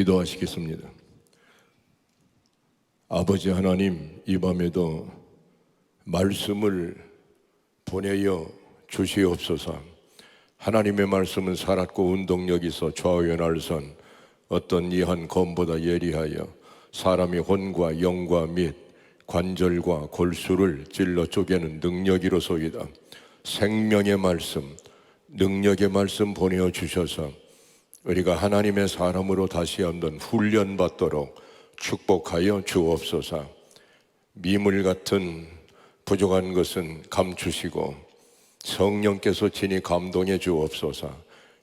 기도하시겠습니다. 아버지 하나님, 이 밤에도 말씀을 보내어 주시옵소서. 하나님의 말씀은 살았고 운동력 있어 좌우연할 선 어떤 이한 검보다 예리하여 사람의 혼과 영과 및 관절과 골수를 찔러 쪼개는 능력이로소이다. 생명의 말씀, 능력의 말씀 보내어 주셔서 우리가 하나님의 사람으로 다시 한번 훈련받도록 축복하여 주옵소서. 미물 같은 부족한 것은 감추시고 성령께서 친히 감동해 주옵소서.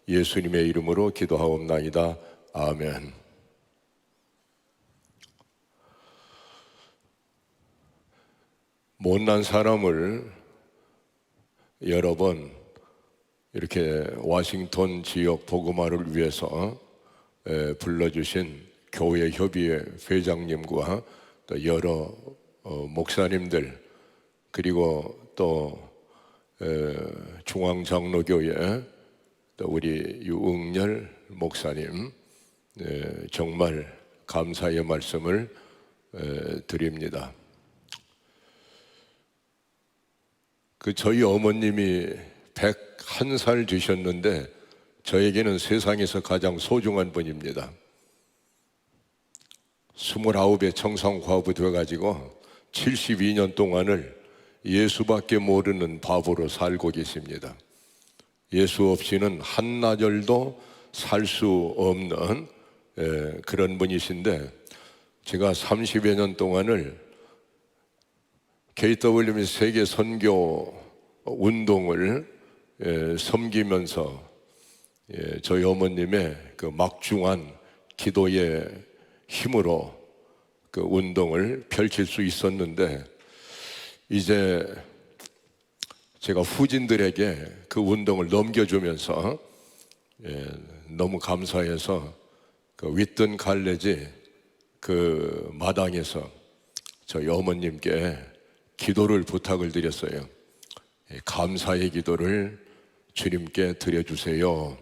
예수님의 이름으로 기도하옵나이다. 아멘. 못난 사람을 여러 번 이렇게 워싱턴 지역 복음화를 위해서 불러주신 교회 협의회 회장님과 또 여러 목사님들, 그리고 또 중앙장로교회 또 우리 유응열 목사님, 정말 감사의 말씀을 드립니다. 저희 어머님이 101살 되셨는데 저에게는 세상에서 가장 소중한 분입니다. 29에 청산과부 되어가지고 72년 동안을 예수밖에 모르는 바보로 살고 계십니다. 예수 없이는 한나절도 살 수 없는 그런 분이신데, 제가 30여 년 동안을 KWM 세계 선교 운동을 섬기면서 저희 어머님의 그 막중한 기도의 힘으로 그 운동을 펼칠 수 있었는데, 이제 제가 후진들에게 그 운동을 넘겨주면서 너무 감사해서 그 윗든 갈래지 그 마당에서 저희 어머님께 기도를 부탁을 드렸어요. 감사의 기도를 주님께 드려주세요.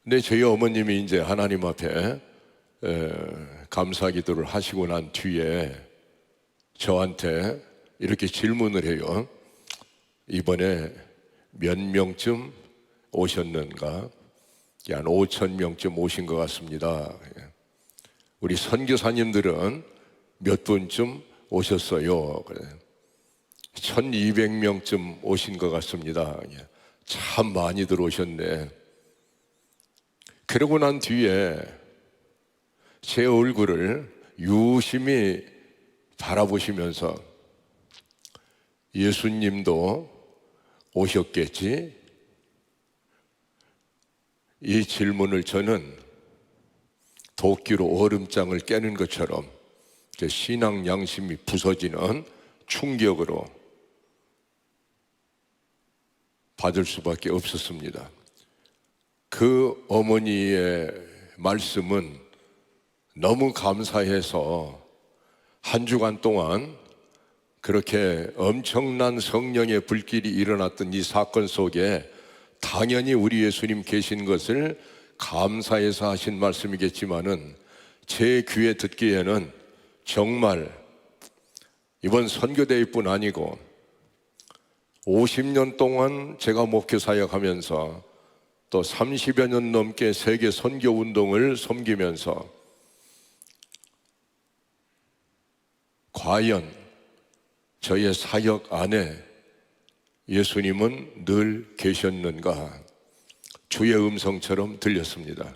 근데 저희 어머님이 이제 하나님 앞에 감사 기도를 하시고 난 뒤에 저한테 이렇게 질문을 해요. 이번에 몇 명쯤 오셨는가? 한 5,000명쯤 오신 것 같습니다. 우리 선교사님들은 몇 분쯤 오셨어요? 1,200명쯤 오신 것 같습니다. 참 많이 들어오셨네. 그러고 난 뒤에 제 얼굴을 유심히 바라보시면서 예수님도 오셨겠지? 이 질문을 저는 도끼로 얼음장을 깨는 것처럼 제 신앙 양심이 부서지는 충격으로 받을 수밖에 없었습니다. 그 어머니의 말씀은 너무 감사해서 한 주간 동안 그렇게 엄청난 성령의 불길이 일어났던 이 사건 속에 당연히 우리 예수님 계신 것을 감사해서 하신 말씀이겠지만은 제 귀에 듣기에는 정말 이번 선교대회뿐 아니고 50년 동안 제가 목회 사역하면서 또 30여 년 넘게 세계 선교운동을 섬기면서 과연 저의 사역 안에 예수님은 늘 계셨는가? 주의 음성처럼 들렸습니다.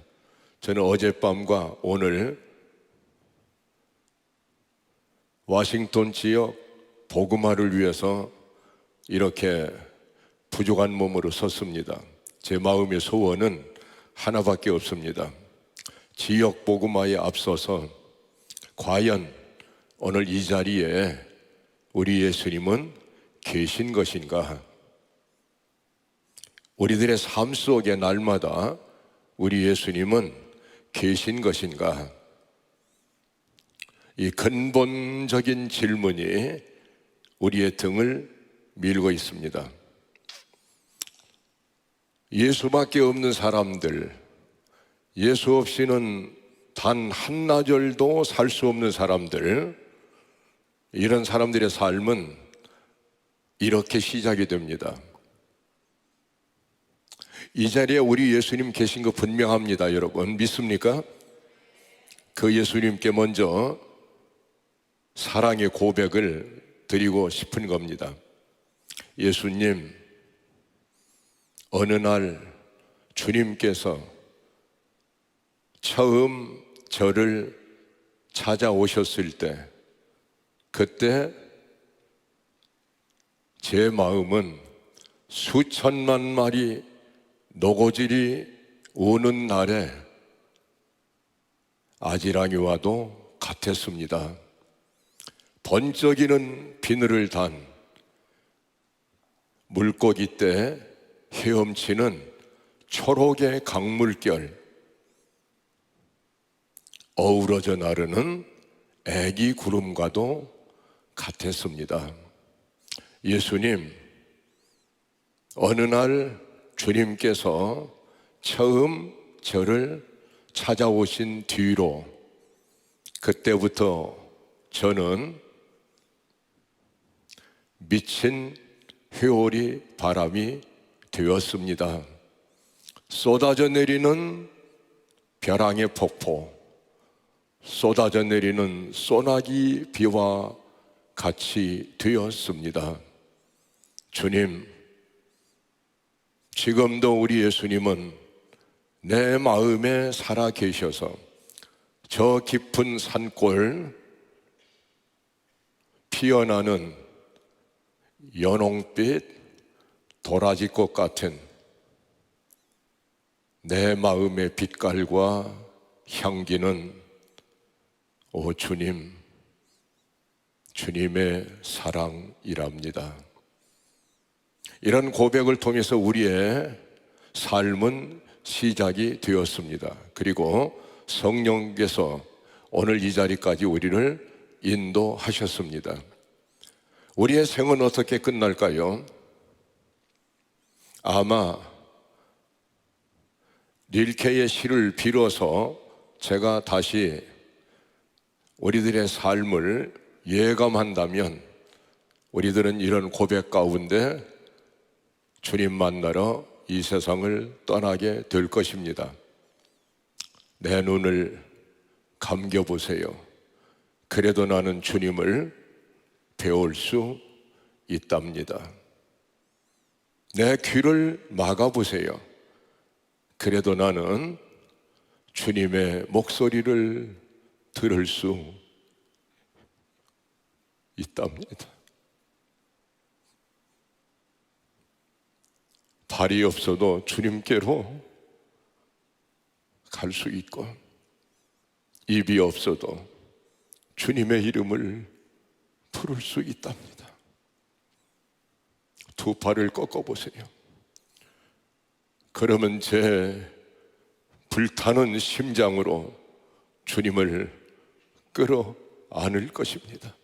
저는 어젯밤과 오늘 워싱턴 지역 복음화를 위해서 이렇게 부족한 몸으로 섰습니다. 제 마음의 소원은 하나밖에 없습니다. 지역 복음화에 앞서서 과연 오늘 이 자리에 우리 예수님은 계신 것인가? 우리들의 삶 속에 날마다 우리 예수님은 계신 것인가? 이 근본적인 질문이 우리의 등을 밀고 있습니다. 예수밖에 없는 사람들, 예수 없이는 단 한나절도 살 수 없는 사람들, 이런 사람들의 삶은 이렇게 시작이 됩니다. 이 자리에 우리 예수님 계신 거 분명합니다. 여러분 믿습니까? 그 예수님께 먼저 사랑의 고백을 드리고 싶은 겁니다. 예수님, 어느 날 주님께서 처음 저를 찾아오셨을 때, 그때 제 마음은 수천만 마리 노고질이 우는 날에 아지랑이와도 같았습니다. 번쩍이는 비늘을 단 물고기 때 헤엄치는 초록의 강물결, 어우러져 나르는 애기 구름과도 같았습니다. 예수님, 어느 날 주님께서 처음 저를 찾아오신 뒤로, 그때부터 저는 미친 회오리 바람이 되었습니다. 쏟아져 내리는 벼랑의 폭포, 쏟아져 내리는 소나기 비와 같이 되었습니다. 주님, 지금도 우리 예수님은 내 마음에 살아 계셔서 저 깊은 산골 피어나는 연홍빛 도라지꽃 같은 내 마음의 빛깔과 향기는 오 주님, 주님의 사랑이랍니다. 이런 고백을 통해서 우리의 삶은 시작이 되었습니다. 그리고 성령께서 오늘 이 자리까지 우리를 인도하셨습니다. 우리의 생은 어떻게 끝날까요? 아마 릴케의 시를 빌어서 제가 다시 우리들의 삶을 예감한다면 우리들은 이런 고백 가운데 주님 만나러 이 세상을 떠나게 될 것입니다. 내 눈을 감겨보세요. 그래도 나는 주님을 배울 수 있답니다. 내 귀를 막아보세요. 그래도 나는 주님의 목소리를 들을 수 있답니다. 발이 없어도 주님께로 갈 수 있고, 입이 없어도 주님의 이름을 부를 수 있답니다. 두 팔을 꺾어보세요. 그러면 제 불타는 심장으로 주님을 끌어안을 것입니다.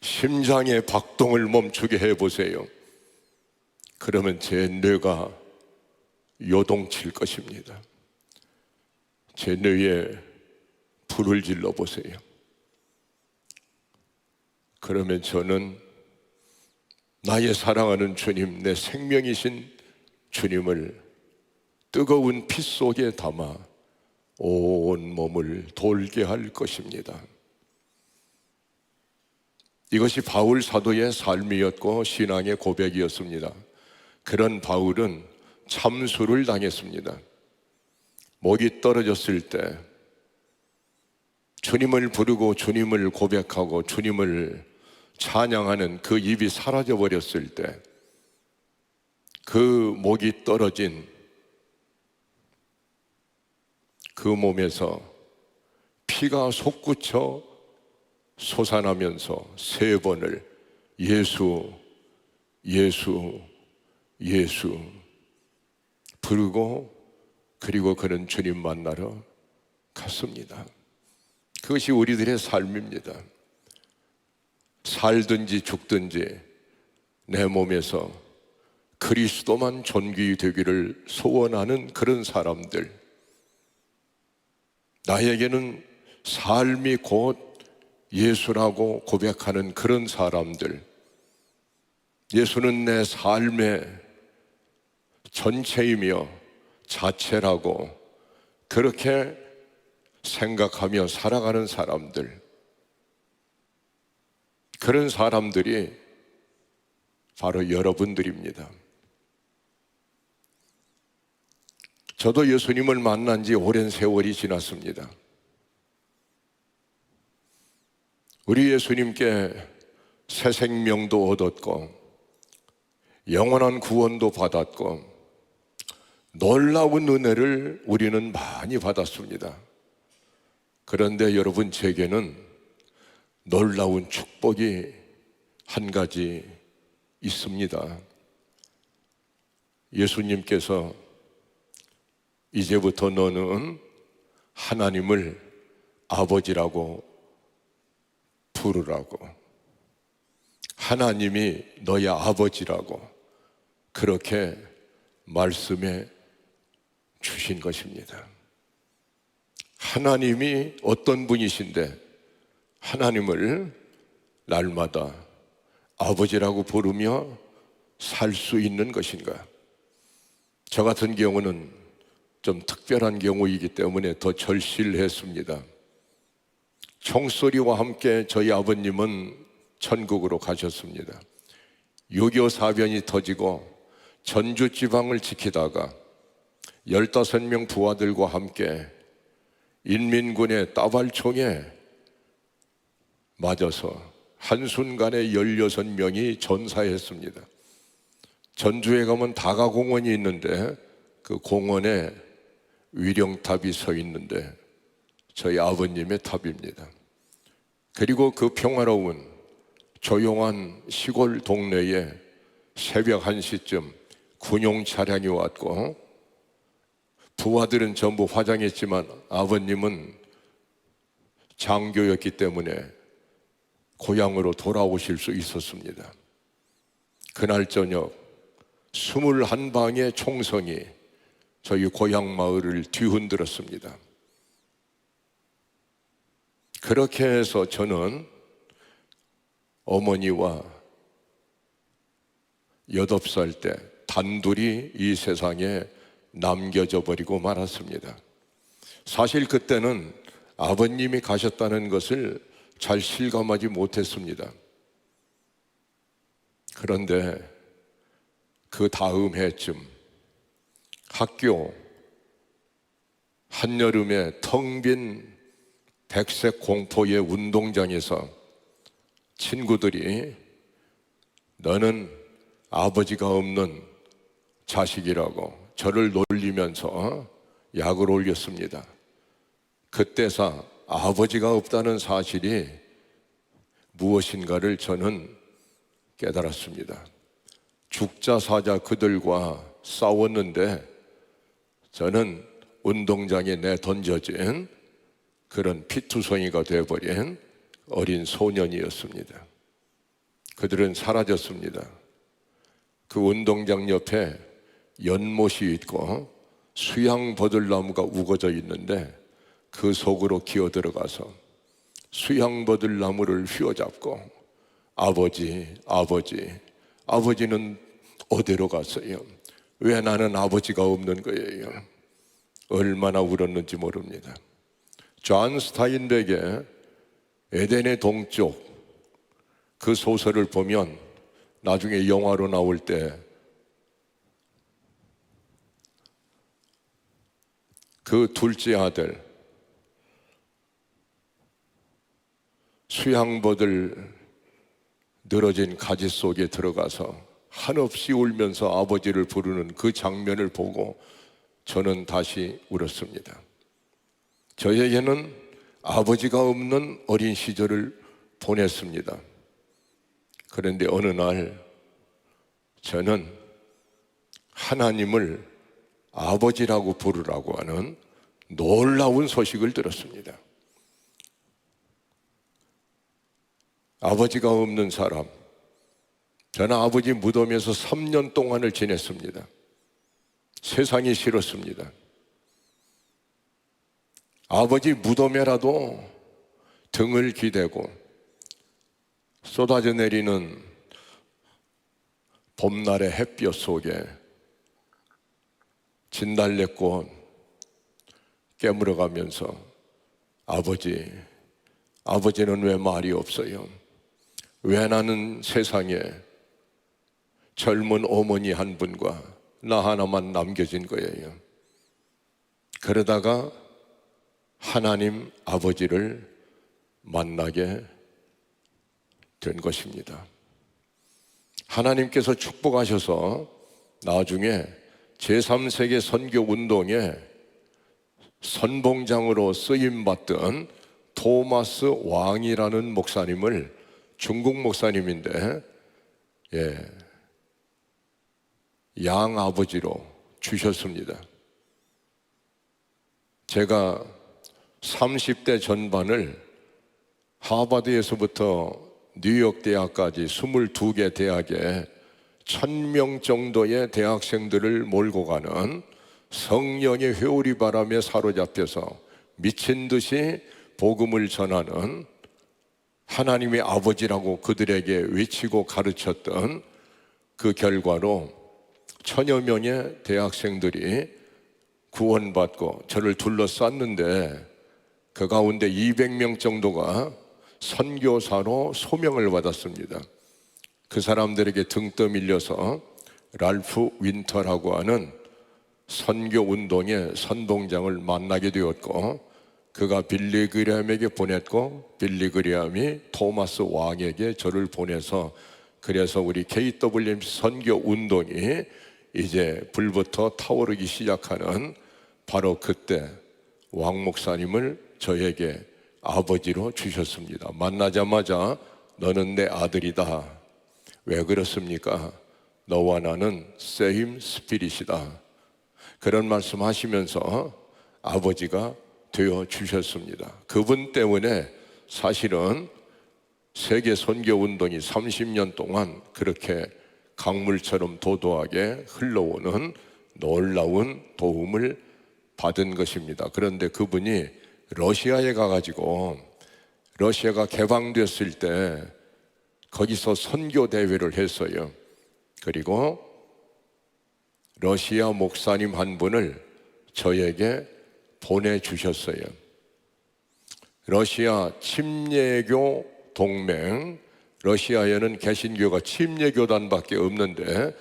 심장의 박동을 멈추게 해보세요. 그러면 제 뇌가 요동칠 것입니다. 제 뇌에 불을 질러보세요. 그러면 저는 나의 사랑하는 주님, 내 생명이신 주님을 뜨거운 피 속에 담아 온 몸을 돌게 할 것입니다. 이것이 바울 사도의 삶이었고 신앙의 고백이었습니다. 그런 바울은 참수를 당했습니다. 목이 떨어졌을 때 주님을 부르고 주님을 고백하고 주님을 찬양하는 그 입이 사라져 버렸을 때 그 목이 떨어진 그 몸에서 피가 솟구쳐 솟아나면서 3번을 예수, 예수, 예수 부르고, 그리고 그는 주님 만나러 갔습니다. 그것이 우리들의 삶입니다. 살든지 죽든지 내 몸에서 그리스도만 존귀되기를 소원하는 그런 사람들, 나에게는 삶이 곧 예수라고 고백하는 그런 사람들, 예수는 내 삶의 전체이며 자체라고 그렇게 생각하며 살아가는 사람들, 그런 사람들이 바로 여러분들입니다. 저도 예수님을 만난 지 오랜 세월이 지났습니다. 우리 예수님께 새 생명도 얻었고 영원한 구원도 받았고 놀라운 은혜를 우리는 많이 받았습니다. 그런데 여러분, 제게는 놀라운 축복이 한 가지 있습니다. 예수님께서 이제부터 너는 하나님을 아버지라고 부르라고, 하나님이 너의 아버지라고 그렇게 말씀해 주신 것입니다. 하나님이 어떤 분이신데 하나님을 날마다 아버지라고 부르며 살 수 있는 것인가? 저 같은 경우는 좀 특별한 경우이기 때문에 더 절실했습니다. 총소리와 함께 저희 아버님은 천국으로 가셨습니다. 6.25 사변이 터지고 전주 지방을 지키다가 15명 부하들과 함께 인민군의 따발총에 맞아서 한순간에 16명이 전사했습니다. 전주에 가면 다가공원이 있는데 그 공원에 위령탑이 서 있는데 저희 아버님의 탑입니다. 그리고 그 평화로운 조용한 시골 동네에 새벽 1시쯤 군용 차량이 왔고 부하들은 전부 화장했지만 아버님은 장교였기 때문에 고향으로 돌아오실 수 있었습니다. 그날 저녁 21방의 총성이 저희 고향 마을을 뒤흔들었습니다. 그렇게 해서 저는 어머니와 8살 때 단둘이 이 세상에 남겨져 버리고 말았습니다. 사실 그때는 아버님이 가셨다는 것을 잘 실감하지 못했습니다. 그런데 그 다음 해쯤 학교 한여름에 텅 빈 백색 공포의 운동장에서 친구들이 너는 아버지가 없는 자식이라고 저를 놀리면서 약을 올렸습니다. 그때서 아버지가 없다는 사실이 무엇인가를 저는 깨달았습니다. 죽자 사자 그들과 싸웠는데 저는 운동장에 내던져진 그런 피투성이가 되어버린 어린 소년이었습니다. 그들은 사라졌습니다. 그 운동장 옆에 연못이 있고 수양버들나무가 우거져 있는데 그 속으로 기어 들어가서 수양버들나무를 휘어잡고 아버지, 아버지, 아버지는 어디로 갔어요? 왜 나는 아버지가 없는 거예요? 얼마나 울었는지 모릅니다. 존 스타인백의 에덴의 동쪽 그 소설을 보면 나중에 영화로 나올 때 그 둘째 아들 수양버들 늘어진 가지 속에 들어가서 한없이 울면서 아버지를 부르는 그 장면을 보고 저는 다시 울었습니다. 저에게는 아버지가 없는 어린 시절을 보냈습니다. 그런데 어느 날 저는 하나님을 아버지라고 부르라고 하는 놀라운 소식을 들었습니다. 아버지가 없는 사람, 저는 아버지 무덤에서 3년 동안을 지냈습니다. 세상이 싫었습니다. 아버지 무덤에라도 등을 기대고 쏟아져 내리는 봄날의 햇볕 속에 진달래꽃 깨물어가면서 아버지는 왜 말이 없어요? 왜 나는 세상에 젊은 어머니 한 분과 나 하나만 남겨진 거예요? 그러다가 하나님 아버지를 만나게 된 것입니다. 하나님께서 축복하셔서 나중에 제3세계 선교운동에 선봉장으로 쓰임받던 토마스 왕이라는 목사님을, 중국 목사님인데 양아버지로 주셨습니다. 제가 30대 전반을 하버드에서부터 뉴욕 대학까지 22개 대학에 1000명 정도의 대학생들을 몰고 가는 성령의 회오리 바람에 사로잡혀서 미친 듯이 복음을 전하는 하나님의 아버지라고 그들에게 외치고 가르쳤던 그 결과로 1000여 명의 대학생들이 구원받고 저를 둘러쌌는데 그 가운데 200명 정도가 선교사로 소명을 받았습니다. 그 사람들에게 등 떠밀려서 랄프 윈터라고 하는 선교운동의 선봉장을 만나게 되었고, 그가 빌리 그레함에게 보냈고 빌리 그레함이 토마스 왕에게 저를 보내서, 그래서 우리 KWMC 선교운동이 이제 불부터 타오르기 시작하는 바로 그때 왕 목사님을 저에게 아버지로 주셨습니다. 만나자마자 너는 내 아들이다. 왜 그렇습니까? 너와 나는 same spirit이다. 그런 말씀 하시면서 아버지가 되어 주셨습니다. 그분 때문에 사실은 세계 선교 운동이 30년 동안 그렇게 강물처럼 도도하게 흘러오는 놀라운 도움을 받은 것입니다. 그런데 그분이 러시아에 가가지고 러시아가 개방됐을 때 거기서 선교 대회를 했어요. 그리고 러시아 목사님 한 분을 저에게 보내주셨어요. 러시아 침례교 동맹, 러시아에는 개신교가 침례교단밖에 없는데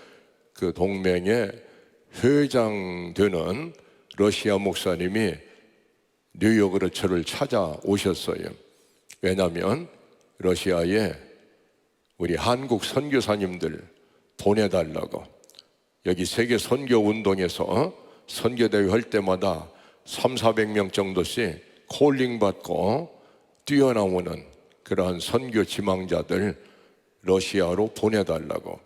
그 동맹의 회장 되는 러시아 목사님이 뉴욕으로 저를 찾아오셨어요. 왜냐하면 러시아에 우리 한국 선교사님들 보내달라고, 여기 세계 선교운동에서 선교대회 할 때마다 300~400명 정도씩 콜링 받고 뛰어나오는 그러한 선교 지망자들 러시아로 보내달라고.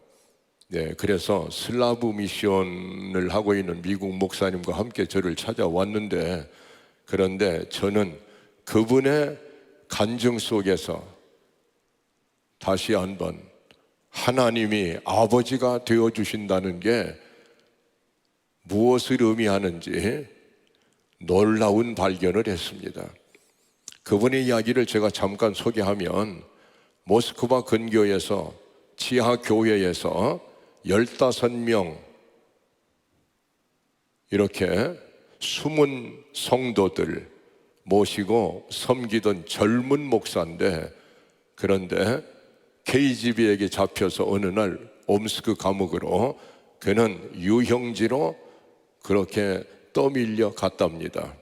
그래서 슬라브 미션을 하고 있는 미국 목사님과 함께 저를 찾아왔는데, 그런데 저는 그분의 간증 속에서 다시 한번 하나님이 아버지가 되어주신다는 게 무엇을 의미하는지 놀라운 발견을 했습니다. 그분의 이야기를 제가 잠깐 소개하면, 모스크바 근교에서 지하 교회에서 15명 이렇게 숨은 성도들 모시고 섬기던 젊은 목사인데, 그런데 KGB에게 잡혀서 어느 날 옴스크 감옥으로 그는 유형지로 그렇게 떠밀려 갔답니다.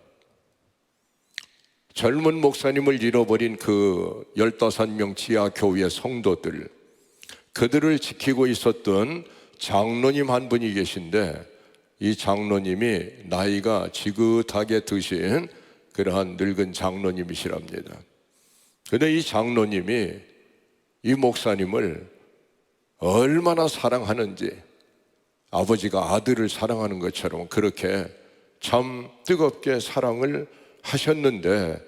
젊은 목사님을 잃어버린 그 15명 지하 교회 성도들, 그들을 지키고 있었던 장로님 한 분이 계신데, 이 장로님이 나이가 지긋하게 드신 그러한 늙은 장로님이시랍니다. 그런데 이 장로님이 이 목사님을 얼마나 사랑하는지, 아버지가 아들을 사랑하는 것처럼 그렇게 참 뜨겁게 사랑을 하셨는데,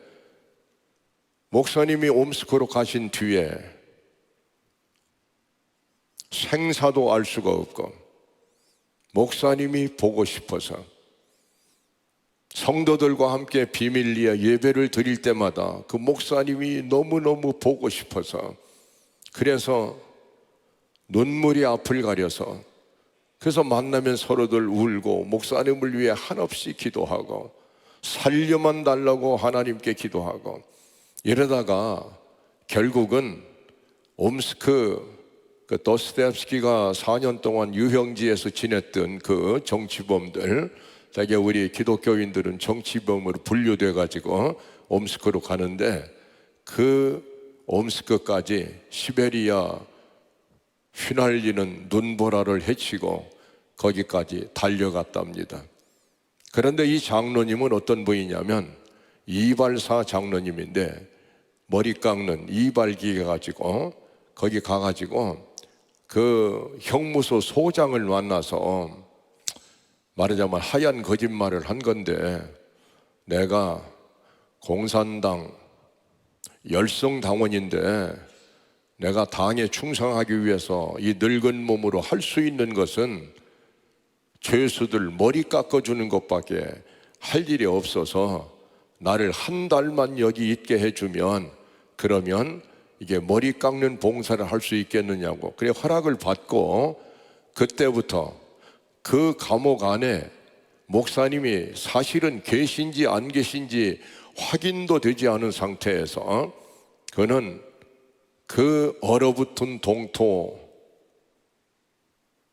목사님이 옴스크로 가신 뒤에 생사도 알 수가 없고 목사님이 보고 싶어서 성도들과 함께 비밀리에 예배를 드릴 때마다 그 목사님이 너무너무 보고 싶어서, 그래서 눈물이 앞을 가려서, 그래서 만나면 서로들 울고 목사님을 위해 한없이 기도하고 살려만 달라고 하나님께 기도하고, 이러다가 결국은 옴스크 도스토옙스키가 4년 동안 유형지에서 지냈던 그 정치범들, 자기 우리 기독교인들은 정치범으로 분류돼 가지고 옴스크로 가는데, 그 옴스크까지 시베리아 휘날리는 눈보라를 헤치고 거기까지 달려갔답니다. 그런데 이 장로님은 어떤 분이냐면 이발사 장로님인데, 머리 깎는 이발기계 가지고 거기 가가지고 그 형무소 소장을 만나서 말하자면 하얀 거짓말을 한 건데, 내가 공산당 열성당원인데 내가 당에 충성하기 위해서 이 늙은 몸으로 할 수 있는 것은 죄수들 머리 깎아주는 것밖에 할 일이 없어서 나를 한 달만 여기 있게 해주면, 그러면 이게 머리 깎는 봉사를 할 수 있겠느냐고. 그래 허락을 받고, 그때부터 그 감옥 안에 목사님이 사실은 계신지 안 계신지 확인도 되지 않은 상태에서 그는 그 얼어붙은 동토,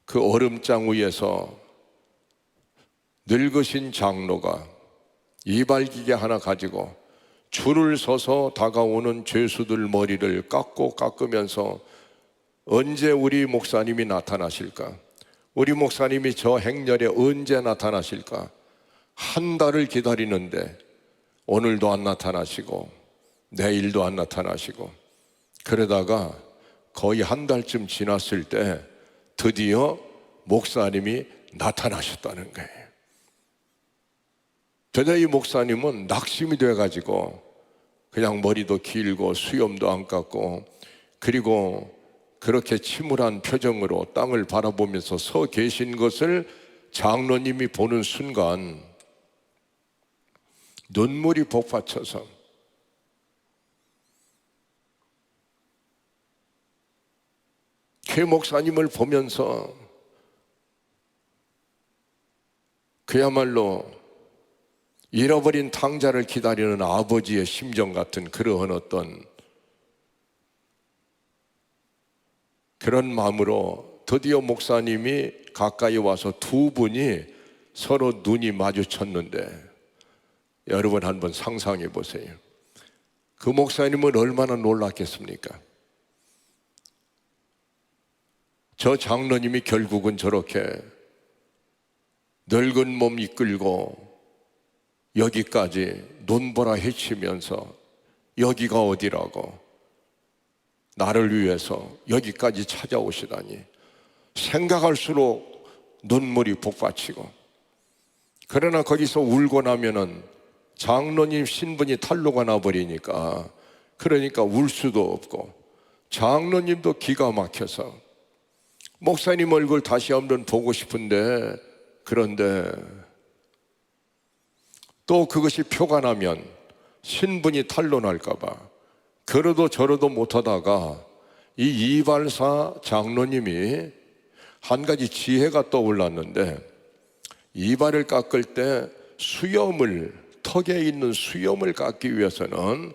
그 얼음장 위에서 늙으신 장로가 이발기계 하나 가지고 줄을 서서 다가오는 죄수들 머리를 깎으면서 언제 우리 목사님이 나타나실까? 우리 목사님이 저 행렬에 언제 나타나실까? 한 달을 기다리는데 오늘도 안 나타나시고 내일도 안 나타나시고, 그러다가 거의 한 달쯤 지났을 때 드디어 목사님이 나타나셨다는 거예요. 그런데 이 목사님은 낙심이 돼가지고 그냥 머리도 길고 수염도 안 깎고, 그리고 그렇게 침울한 표정으로 땅을 바라보면서 서 계신 것을 장로님이 보는 순간 눈물이 복받쳐서 최 목사님을 보면서 그야말로 잃어버린 탕자를 기다리는 아버지의 심정 같은 그러한 어떤 그런 마음으로 드디어 목사님이 가까이 와서 두 분이 서로 눈이 마주쳤는데, 여러분 한번 상상해 보세요. 그 목사님은 얼마나 놀랐겠습니까? 저 장로님이 결국은 저렇게 늙은 몸 이끌고 여기까지 눈보라 헤치면서 여기가 어디라고 나를 위해서 여기까지 찾아오시다니, 생각할수록 눈물이 복받치고, 그러나 거기서 울고 나면은 장로님 신분이 탄로가 나버리니까, 그러니까 울 수도 없고, 장로님도 기가 막혀서 목사님 얼굴 다시 한번 보고 싶은데, 그런데 또 그것이 표가 나면 신분이 탄로날까봐 그러도 저러도 못하다가 이 이발사 장로님이 한 가지 지혜가 떠올랐는데, 이발을 깎을 때 수염을, 턱에 있는 수염을 깎기 위해서는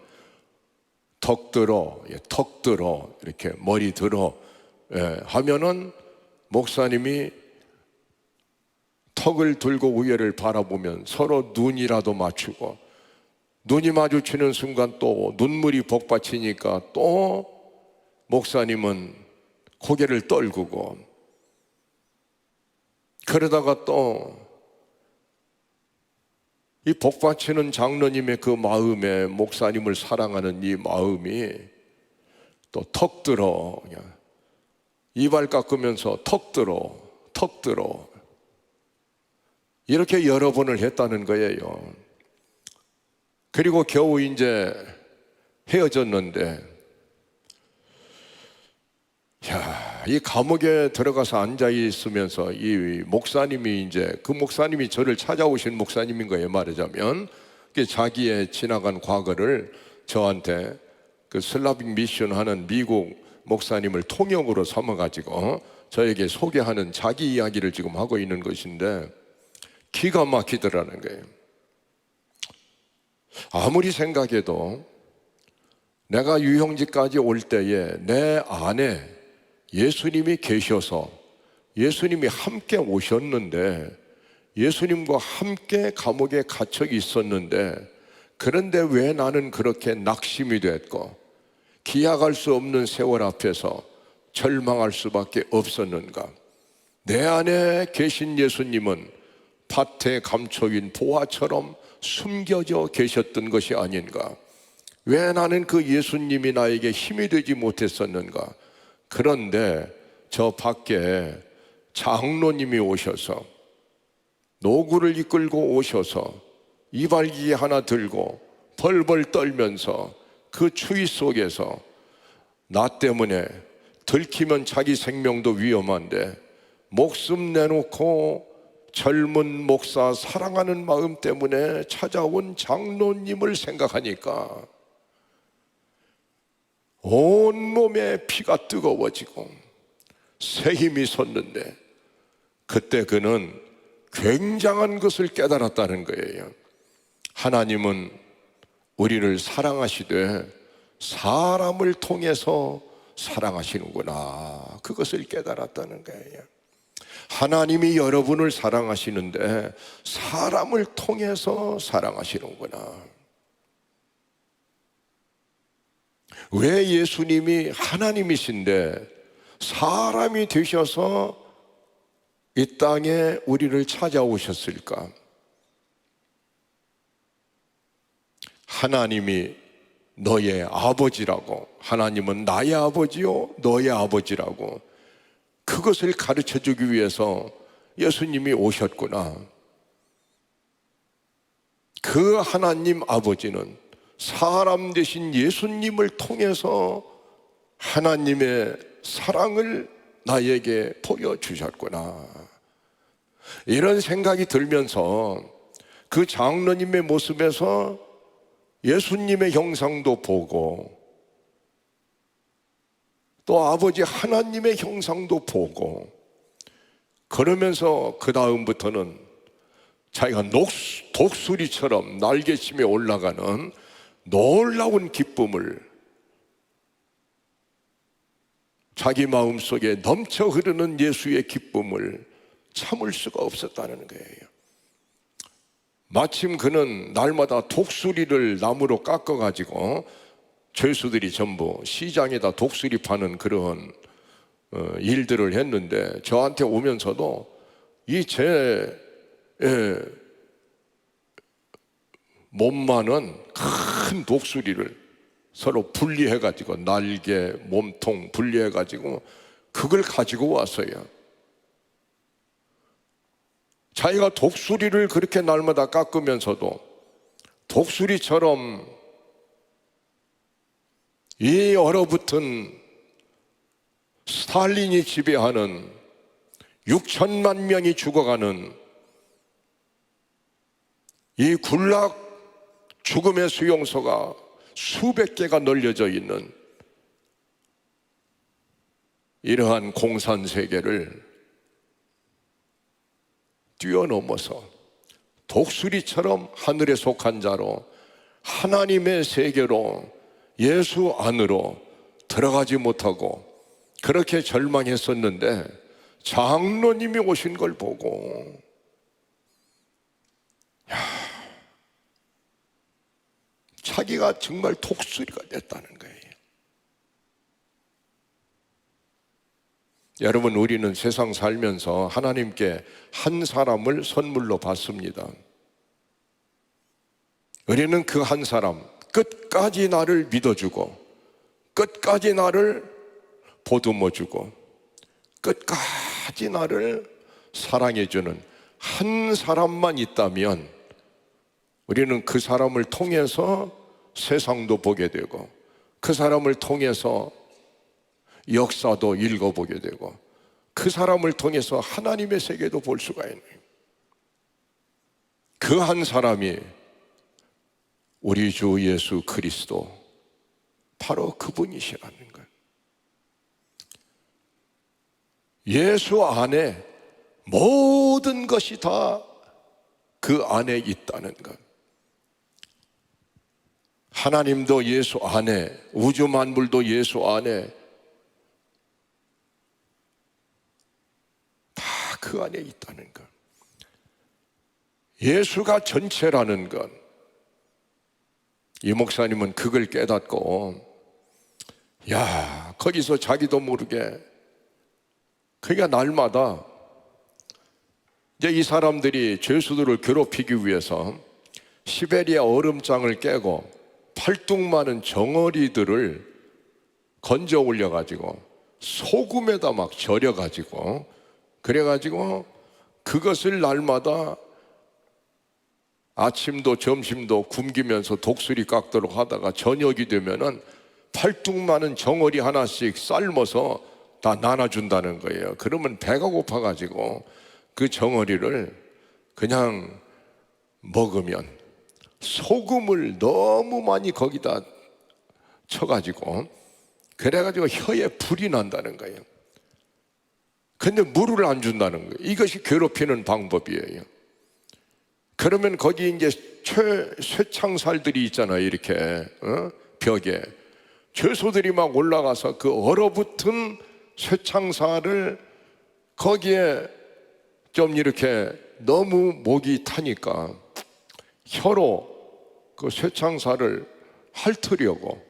턱 들어 이렇게 머리 들어 하면은 목사님이 턱을 들고 위에를 바라보면 서로 눈이라도 맞추고, 눈이 마주치는 순간 또 눈물이 복받치니까 또 목사님은 고개를 떨구고, 그러다가 또 이 복받치는 장로님의 그 마음에, 목사님을 사랑하는 이 마음이 또 턱 들어, 이발 깎으면서 턱 들어 이렇게 여러 번을 했다는 거예요. 그리고 겨우 이제 헤어졌는데, 이 감옥에 들어가서 앉아 있으면서 이 목사님이 이제 그 목사님이 저를 찾아오신 목사님인 거예요, 말하자면. 자기의 지나간 과거를 저한테 그 슬라빅 미션 하는 미국 목사님을 통역으로 삼아가지고 저에게 소개하는 자기 이야기를 지금 하고 있는 것인데 기가 막히더라는 거예요. 아무리 생각해도 내가 유형지까지 올 때에 내 안에 예수님이 계셔서 예수님이 함께 오셨는데 예수님과 함께 감옥에 갇혀 있었는데 그런데 왜 나는 그렇게 낙심이 됐고 기약할 수 없는 세월 앞에서 절망할 수밖에 없었는가? 내 안에 계신 예수님은 밭에 감춰인 보화처럼 숨겨져 계셨던 것이 아닌가? 왜 나는 그 예수님이 나에게 힘이 되지 못했었는가? 그런데 저 밖에 장로님이 오셔서 노구를 이끌고 오셔서 이발기 하나 들고 벌벌 떨면서 그 추위 속에서 나 때문에 들키면 자기 생명도 위험한데 목숨 내놓고 젊은 목사 사랑하는 마음 때문에 찾아온 장로님을 생각하니까 온몸에 피가 뜨거워지고 새 힘이 솟는데 그때 그는 굉장한 것을 깨달았다는 거예요. 하나님은 우리를 사랑하시되 사람을 통해서 사랑하시는구나. 그것을 깨달았다는 거예요. 하나님이 여러분을 사랑하시는데 사람을 통해서 사랑하시는구나. 왜 예수님이 하나님이신데 사람이 되셔서 이 땅에 우리를 찾아오셨을까? 하나님이 너의 아버지라고, 하나님은 나의 아버지요 너의 아버지라고, 그것을 가르쳐 주기 위해서 예수님이 오셨구나. 그 하나님 아버지는 사람 되신 예수님을 통해서 하나님의 사랑을 나에게 보여주셨구나. 이런 생각이 들면서 그 장로님의 모습에서 예수님의 형상도 보고 또 아버지 하나님의 형상도 보고 그러면서 그 다음부터는 자기가 독수리처럼 날개치며 올라가는 놀라운 기쁨을 자기 마음속에 넘쳐 흐르는 예수의 기쁨을 참을 수가 없었다는 거예요. 마침 그는 날마다 독수리를 나무로 깎아가지고 죄수들이 전부 시장에다 독수리 파는 그런 일들을 했는데 저한테 오면서도 이 제 몸만은 큰 독수리를 서로 분리해가지고 날개, 몸통 분리해가지고 그걸 가지고 왔어요. 자기가 독수리를 그렇게 날마다 깎으면서도 독수리처럼 이 얼어붙은 스탈린이 지배하는 6천만 명이 죽어가는 이 굴락 죽음의 수용소가 수백 개가 널려져 있는 이러한 공산 세계를 뛰어넘어서 독수리처럼 하늘에 속한 자로 하나님의 세계로 예수 안으로 들어가지 못하고 그렇게 절망했었는데 장로님이 오신 걸 보고 자기가 정말 독수리가 됐다는 거예요. 여러분, 우리는 세상 살면서 하나님께 한 사람을 선물로 받습니다. 우리는 그 한 사람, 끝까지 나를 믿어주고 끝까지 나를 보듬어주고 끝까지 나를 사랑해주는 한 사람만 있다면 우리는 그 사람을 통해서 세상도 보게 되고 그 사람을 통해서 역사도 읽어보게 되고 그 사람을 통해서 하나님의 세계도 볼 수가 있는, 그 한 사람이 우리 주 예수 그리스도, 바로 그분이시라는 것. 예수 안에 모든 것이 다 그 안에 있다는 것. 하나님도 예수 안에, 우주 만물도 예수 안에, 다 그 안에 있다는 것. 예수가 전체라는 것. 이 목사님은 그걸 깨닫고, 야, 거기서 자기도 모르게, 그러니까 날마다 이제 이 사람들이 죄수들을 괴롭히기 위해서 시베리아 얼음장을 깨고 팔뚝 많은 정어리들을 건져 올려가지고 소금에다 막 절여가지고, 그래가지고 그것을 날마다 아침도 점심도 굶기면서 독수리 깎도록 하다가 저녁이 되면은 팔뚝 많은 정어리 하나씩 삶아서 다 나눠준다는 거예요. 그러면 배가 고파가지고 그 정어리를 그냥 먹으면 소금을 너무 많이 거기다 쳐가지고, 그래가지고 혀에 불이 난다는 거예요. 근데 물을 안 준다는 거예요. 이것이 괴롭히는 방법이에요. 그러면 거기 이제 쇠창살들이 있잖아요. 이렇게 벽에 죄수들이 막 올라가서 그 얼어붙은 쇠창살을 거기에 좀 이렇게 너무 목이 타니까 혀로 그 쇠창살을 핥으려고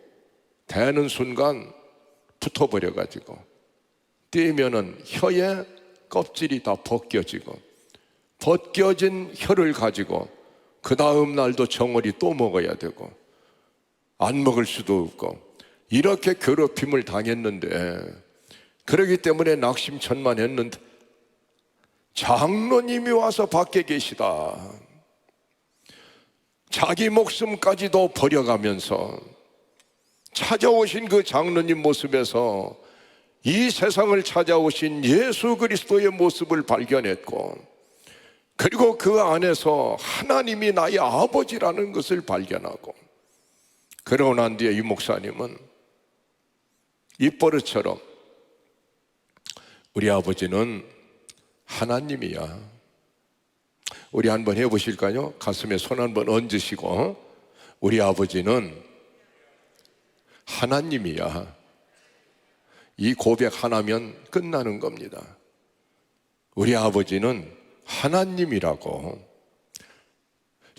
대는 순간 붙어버려가지고 떼면은 혀에 껍질이 다 벗겨지고, 벗겨진 혀를 가지고 그 다음 날도 정어리 또 먹어야 되고 안 먹을 수도 없고, 이렇게 괴롭힘을 당했는데, 그러기 때문에 낙심천만했는데 장로님이 와서 밖에 계시다. 자기 목숨까지도 버려가면서 찾아오신 그 장로님 모습에서 이 세상을 찾아오신 예수 그리스도의 모습을 발견했고, 그리고 그 안에서 하나님이 나의 아버지라는 것을 발견하고, 그러고 난 뒤에 이 목사님은 입버릇처럼 우리 아버지는 하나님이야. 우리 한번 해보실까요? 가슴에 손 한번 얹으시고, 우리 아버지는 하나님이야. 이 고백 하나면 끝나는 겁니다. 우리 아버지는 하나님이라고.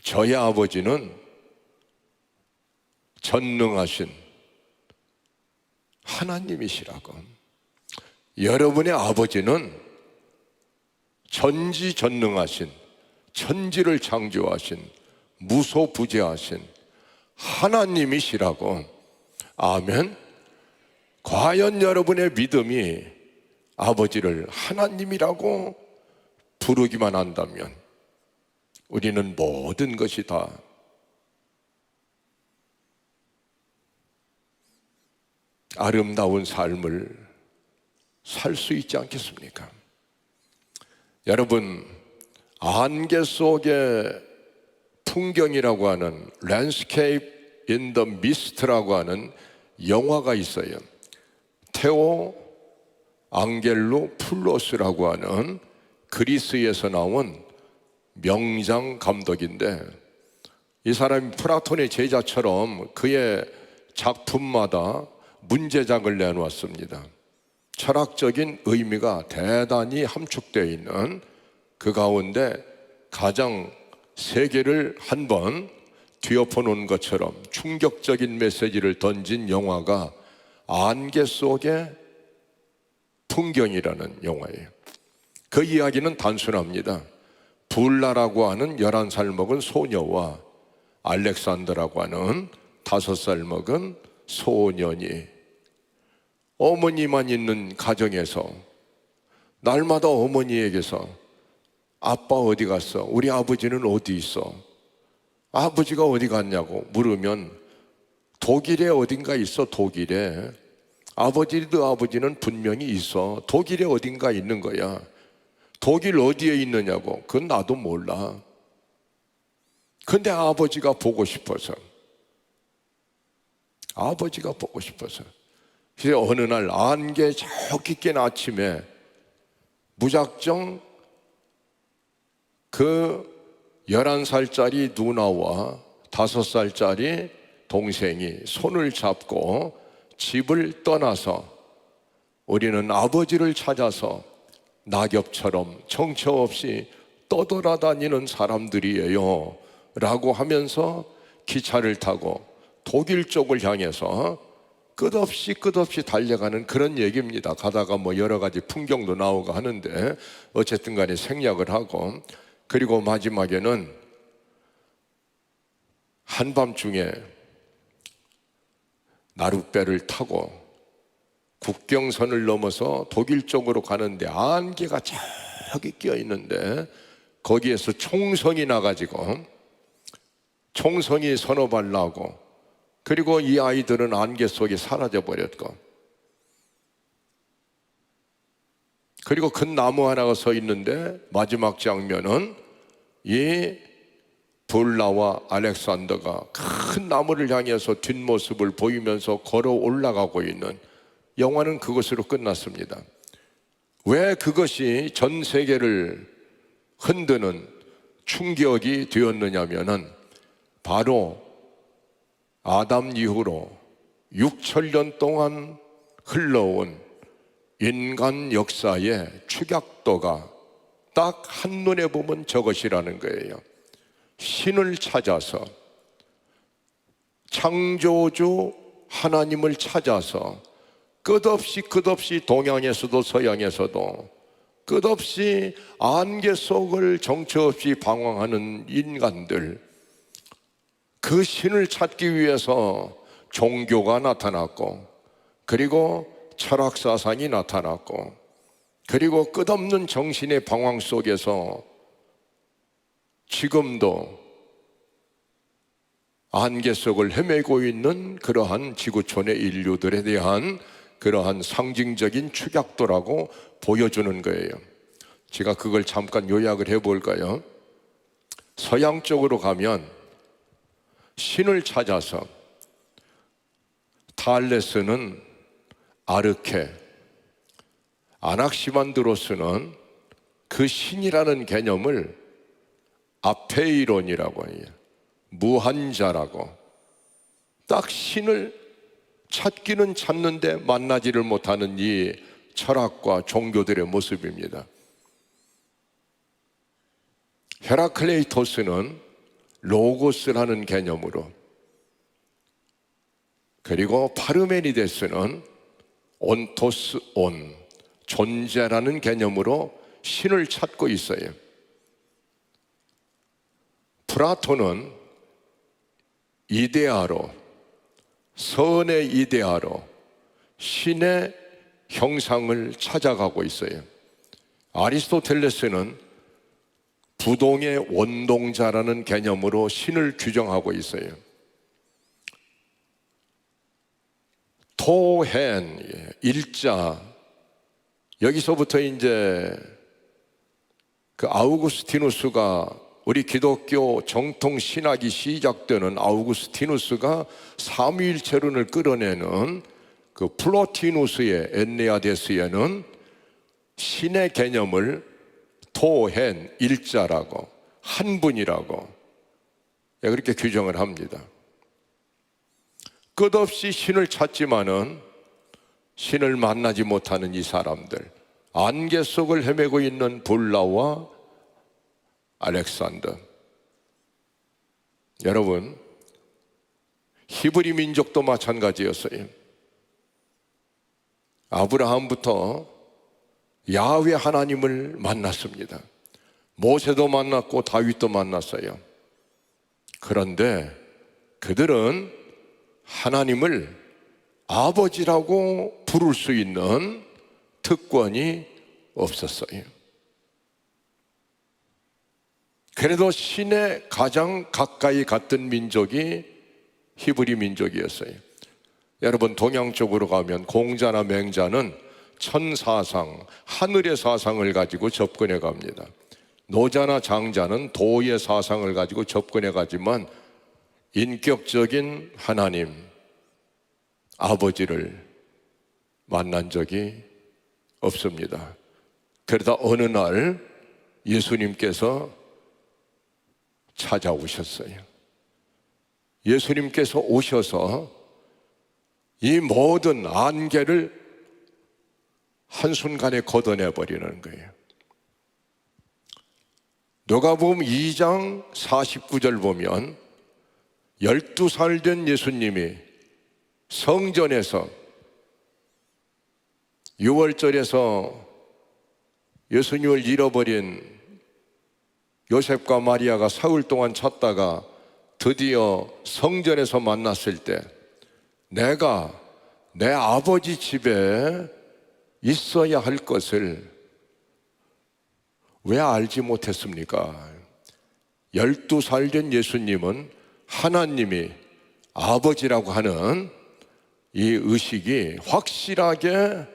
저희 아버지는 전능하신 하나님이시라고. 여러분의 아버지는 전지전능하신, 천지를 창조하신, 무소부재하신 하나님이시라고. 아멘. 과연 여러분의 믿음이 아버지를 하나님이라고 부르기만 한다면 우리는 모든 것이 다 아름다운 삶을 살 수 있지 않겠습니까? 여러분, 안개 속의 풍경이라고 하는 Landscape in the Mist라고 하는 영화가 있어요. 테오 앙겔로 플로스라고 하는 그리스에서 나온 명장 감독인데, 이 사람이 플라톤의 제자처럼 그의 작품마다 문제작을 내놓았습니다. 철학적인 의미가 대단히 함축되어 있는 그 가운데 가장 세계를 한번 뒤엎어 놓은 것처럼 충격적인 메시지를 던진 영화가 안개 속의 풍경이라는 영화예요. 그 이야기는 단순합니다. 불라라고 하는 11살 먹은 소녀와 알렉산더라고 하는 5살 먹은 소년이 어머니만 있는 가정에서 날마다 어머니에게서 아빠 어디 갔어? 우리 아버지는 어디 있어? 아버지가 어디 갔냐고 물으면 독일에 어딘가 있어. 독일에 아버지는 분명히 있어. 독일에 어딘가 있는 거야. 독일 어디에 있느냐고. 그건 나도 몰라. 근데 아버지가 보고 싶어서. 그래서 어느 날 안개 저기 깬 아침에 무작정 그 11살짜리 누나와 5살짜리 동생이 손을 잡고 집을 떠나서 우리는 아버지를 찾아서 낙엽처럼 정처 없이 떠돌아다니는 사람들이에요 라고 하면서 기차를 타고 독일 쪽을 향해서 끝없이 달려가는 그런 얘기입니다. 가다가 뭐 여러 가지 풍경도 나오고 하는데 어쨌든 간에 생략을 하고, 그리고 마지막에는 한밤중에 나룻배를 타고 국경선을 넘어서 독일 쪽으로 가는데 안개가 저기 끼어 있는데 거기에서 총성이 나가지고 총성이 서너 발 나고, 그리고 이 아이들은 안개 속에 사라져 버렸고, 그리고 큰 나무 하나가 서 있는데 마지막 장면은 이 볼라와 알렉산더가 큰 나무를 향해서 뒷모습을 보이면서 걸어 올라가고 있는, 영화는 그것으로 끝났습니다. 왜 그것이 전 세계를 흔드는 충격이 되었느냐면은 바로 아담 이후로 6천년 동안 흘러온 인간 역사의 축약도가 딱 한눈에 보면 저것이라는 거예요. 신을 찾아서, 창조주 하나님을 찾아서 끝없이 동양에서도 서양에서도 끝없이 안개 속을 정처 없이 방황하는 인간들, 그 신을 찾기 위해서 종교가 나타났고, 그리고 철학사상이 나타났고, 그리고 끝없는 정신의 방황 속에서 지금도 안개 속을 헤매고 있는 그러한 지구촌의 인류들에 대한 그러한 상징적인 축약도라고 보여주는 거예요. 제가 그걸 잠깐 요약을 해볼까요? 서양 쪽으로 가면 신을 찾아서 탈레스는 아르케, 아낙시만드로스는 그 신이라는 개념을 아페이론이라고 해요. 무한자라고. 딱 신을 찾기는 찾는데 만나지를 못하는 이 철학과 종교들의 모습입니다. 헤라클레이토스는 로고스라는 개념으로, 그리고 파르메니데스는 온토스 온, 존재라는 개념으로 신을 찾고 있어요. 플라톤은 이데아로, 선의 이데아로 신의 형상을 찾아가고 있어요. 아리스토텔레스는 부동의 원동자라는 개념으로 신을 규정하고 있어요. 토헨, 일자, 여기서부터 이제 그 아우구스티누스가, 우리 기독교 정통 신학이 시작되는 아우구스티누스가 삼위일체론을 끌어내는 그 플로티누스의 엔네아데스에는 신의 개념을 토헨, 일자라고, 한 분이라고 그렇게 규정을 합니다. 끝없이 신을 찾지만은 신을 만나지 못하는 이 사람들, 안개 속을 헤매고 있는 볼라와 알렉산더. 여러분, 히브리 민족도 마찬가지였어요. 아브라함부터 야훼 하나님을 만났습니다. 모세도 만났고 다윗도 만났어요. 그런데 그들은 하나님을 아버지라고 부를 수 있는 특권이 없었어요. 그래도 신에 가장 가까이 갔던 민족이 히브리 민족이었어요. 여러분, 동양 쪽으로 가면 공자나 맹자는 천사상, 하늘의 사상을 가지고 접근해 갑니다. 노자나 장자는 도의 사상을 가지고 접근해 가지만 인격적인 하나님, 아버지를 만난 적이 없습니다. 그러다 어느 날 예수님께서 찾아오셨어요. 예수님께서 오셔서 이 모든 안개를 한순간에 걷어내 버리는 거예요. 누가복음 2장 49절 보면 12살 된 예수님이 성전에서 유월절에서 예수님을 잃어버린 요셉과 마리아가 사흘 동안 찾다가 드디어 성전에서 만났을 때 내가 내 아버지 집에 있어야 할 것을 왜 알지 못했습니까? 12살 된 예수님은 하나님이 아버지라고 하는 이 의식이 확실하게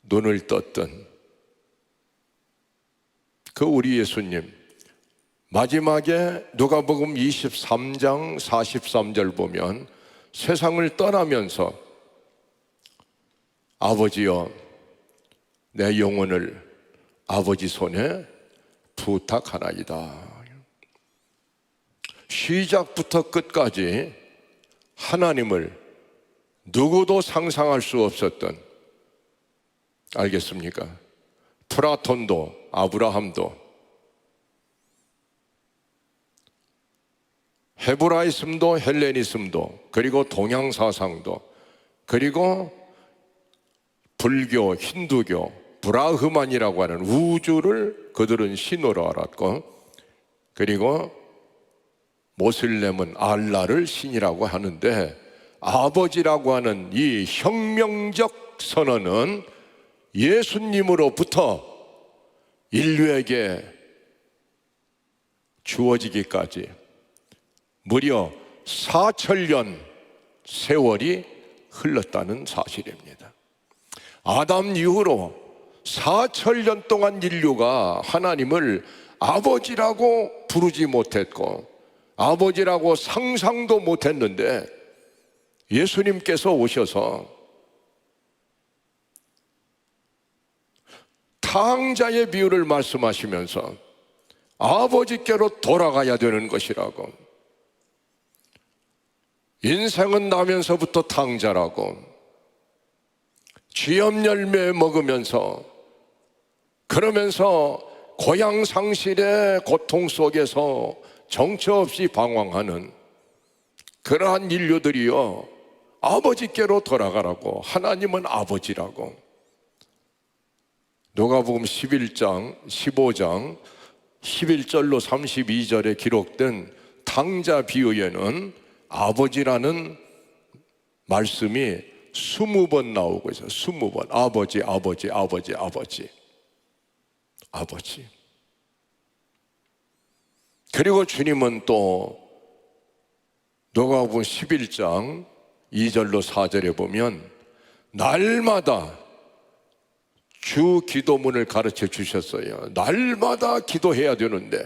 눈을 떴던 그 우리 예수님, 마지막에 누가복음 23장 43절 보면 세상을 떠나면서 아버지여 내 영혼을 아버지 손에 부탁하나이다. 시작부터 끝까지 하나님을 누구도 상상할 수 없었던, 알겠습니까? 플라톤도 아브라함도 헤브라이즘도 헬레니즘도 그리고 동양사상도 그리고 불교, 힌두교, 브라흐만이라고 하는 우주를 그들은 신으로 알았고, 그리고 모슬렘은 알라를 신이라고 하는데, 아버지라고 하는 이 혁명적 선언은 예수님으로부터 인류에게 주어지기까지 무려 4천년 세월이 흘렀다는 사실입니다. 아담 이후로 4천년 동안 인류가 하나님을 아버지라고 부르지 못했고 아버지라고 상상도 못했는데 예수님께서 오셔서 탕자의 비유를 말씀하시면서 아버지께로 돌아가야 되는 것이라고, 인생은 나면서부터 탕자라고, 쥐염 열매 먹으면서 그러면서 고향 상실의 고통 속에서 정처 없이 방황하는 그러한 인류들이요, 아버지께로 돌아가라고, 하나님은 아버지라고. 누가복음 11장 15장 11절로 32절에 기록된 탕자 비유에는 아버지라는 말씀이 20번 나오고 있어요. 20번. 아버지, 아버지, 아버지, 아버지, 아버지. 그리고 주님은 또 누가복음 11장 2절로 4절에 보면 날마다 주 기도문을 가르쳐 주셨어요. 날마다 기도해야 되는데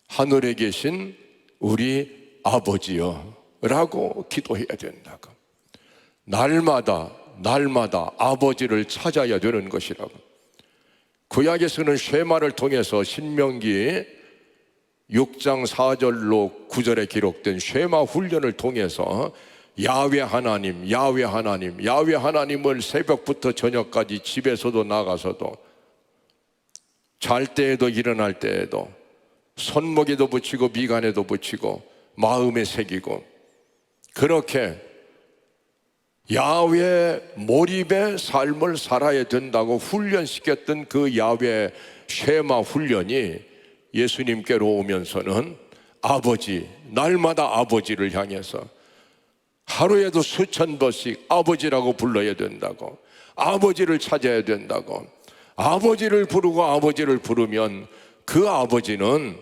하늘에 계신 우리 아버지여 라고 기도해야 된다고. 날마다 아버지를 찾아야 되는 것이라고. 구약에서는 쉐마를 통해서 신명기 6장 4절로 9절에 기록된 쉐마 훈련을 통해서 야훼 하나님, 야훼 하나님, 야훼 하나님을 새벽부터 저녁까지 집에서도 나가서도 잘 때에도 일어날 때에도 손목에도 붙이고 미간에도 붙이고 마음에 새기고 그렇게 야훼 몰입의 삶을 살아야 된다고 훈련시켰던 그 야훼 쉐마 훈련이 예수님께로 오면서는 아버지, 날마다 아버지를 향해서 하루에도 수천 번씩 아버지라고 불러야 된다고, 아버지를 찾아야 된다고, 아버지를 부르고 아버지를 부르면 그 아버지는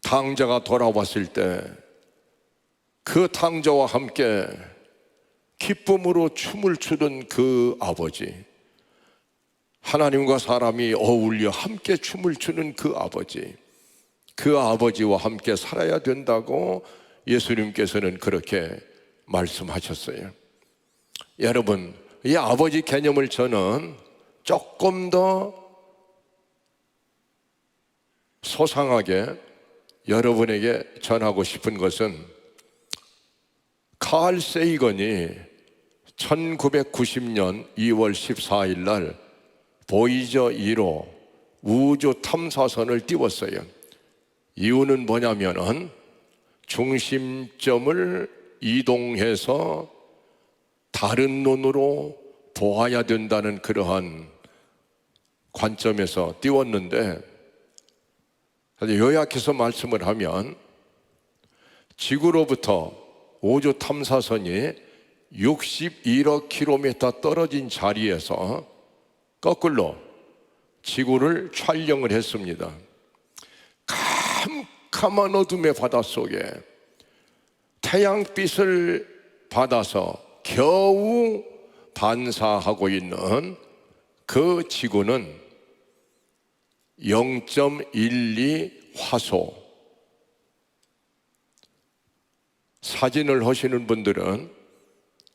탕자가 돌아왔을 때 그 탕자와 함께 기쁨으로 춤을 추던 그 아버지, 하나님과 사람이 어울려 함께 춤을 추는 그 아버지, 그 아버지와 함께 살아야 된다고 예수님께서는 그렇게 말씀하셨어요. 여러분, 이 아버지 개념을 저는 조금 더 소상하게 여러분에게 전하고 싶은 것은, 칼 세이건이 1990년 2월 14일 날 보이저 1호 우주 탐사선을 띄웠어요. 이유는 뭐냐면은 중심점을 이동해서 다른 눈으로 보아야 된다는 그러한 관점에서 띄웠는데, 요약해서 말씀을 하면 지구로부터 우주 탐사선이 61억 킬로미터 떨어진 자리에서 거꾸로 지구를 촬영을 했습니다. 캄캄한 어둠의 바닷속에 태양빛을 받아서 겨우 반사하고 있는 그 지구는 0.12 화소. 사진을 하시는 분들은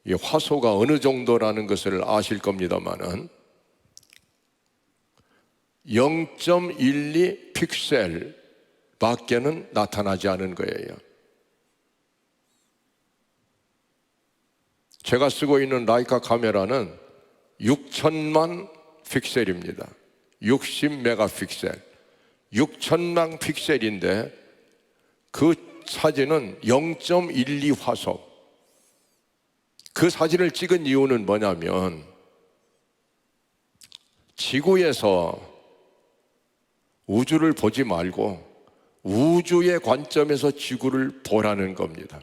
이 화소가 어느 정도라는 것을 아실 겁니다만은 0.12 픽셀 밖에는 나타나지 않은 거예요. 제가 쓰고 있는 라이카 카메라는 6천만 픽셀입니다. 60메가픽셀, 6천만 픽셀인데 그 사진은 0.12 화소. 그 사진을 찍은 이유는 뭐냐면 지구에서 우주를 보지 말고 우주의 관점에서 지구를 보라는 겁니다.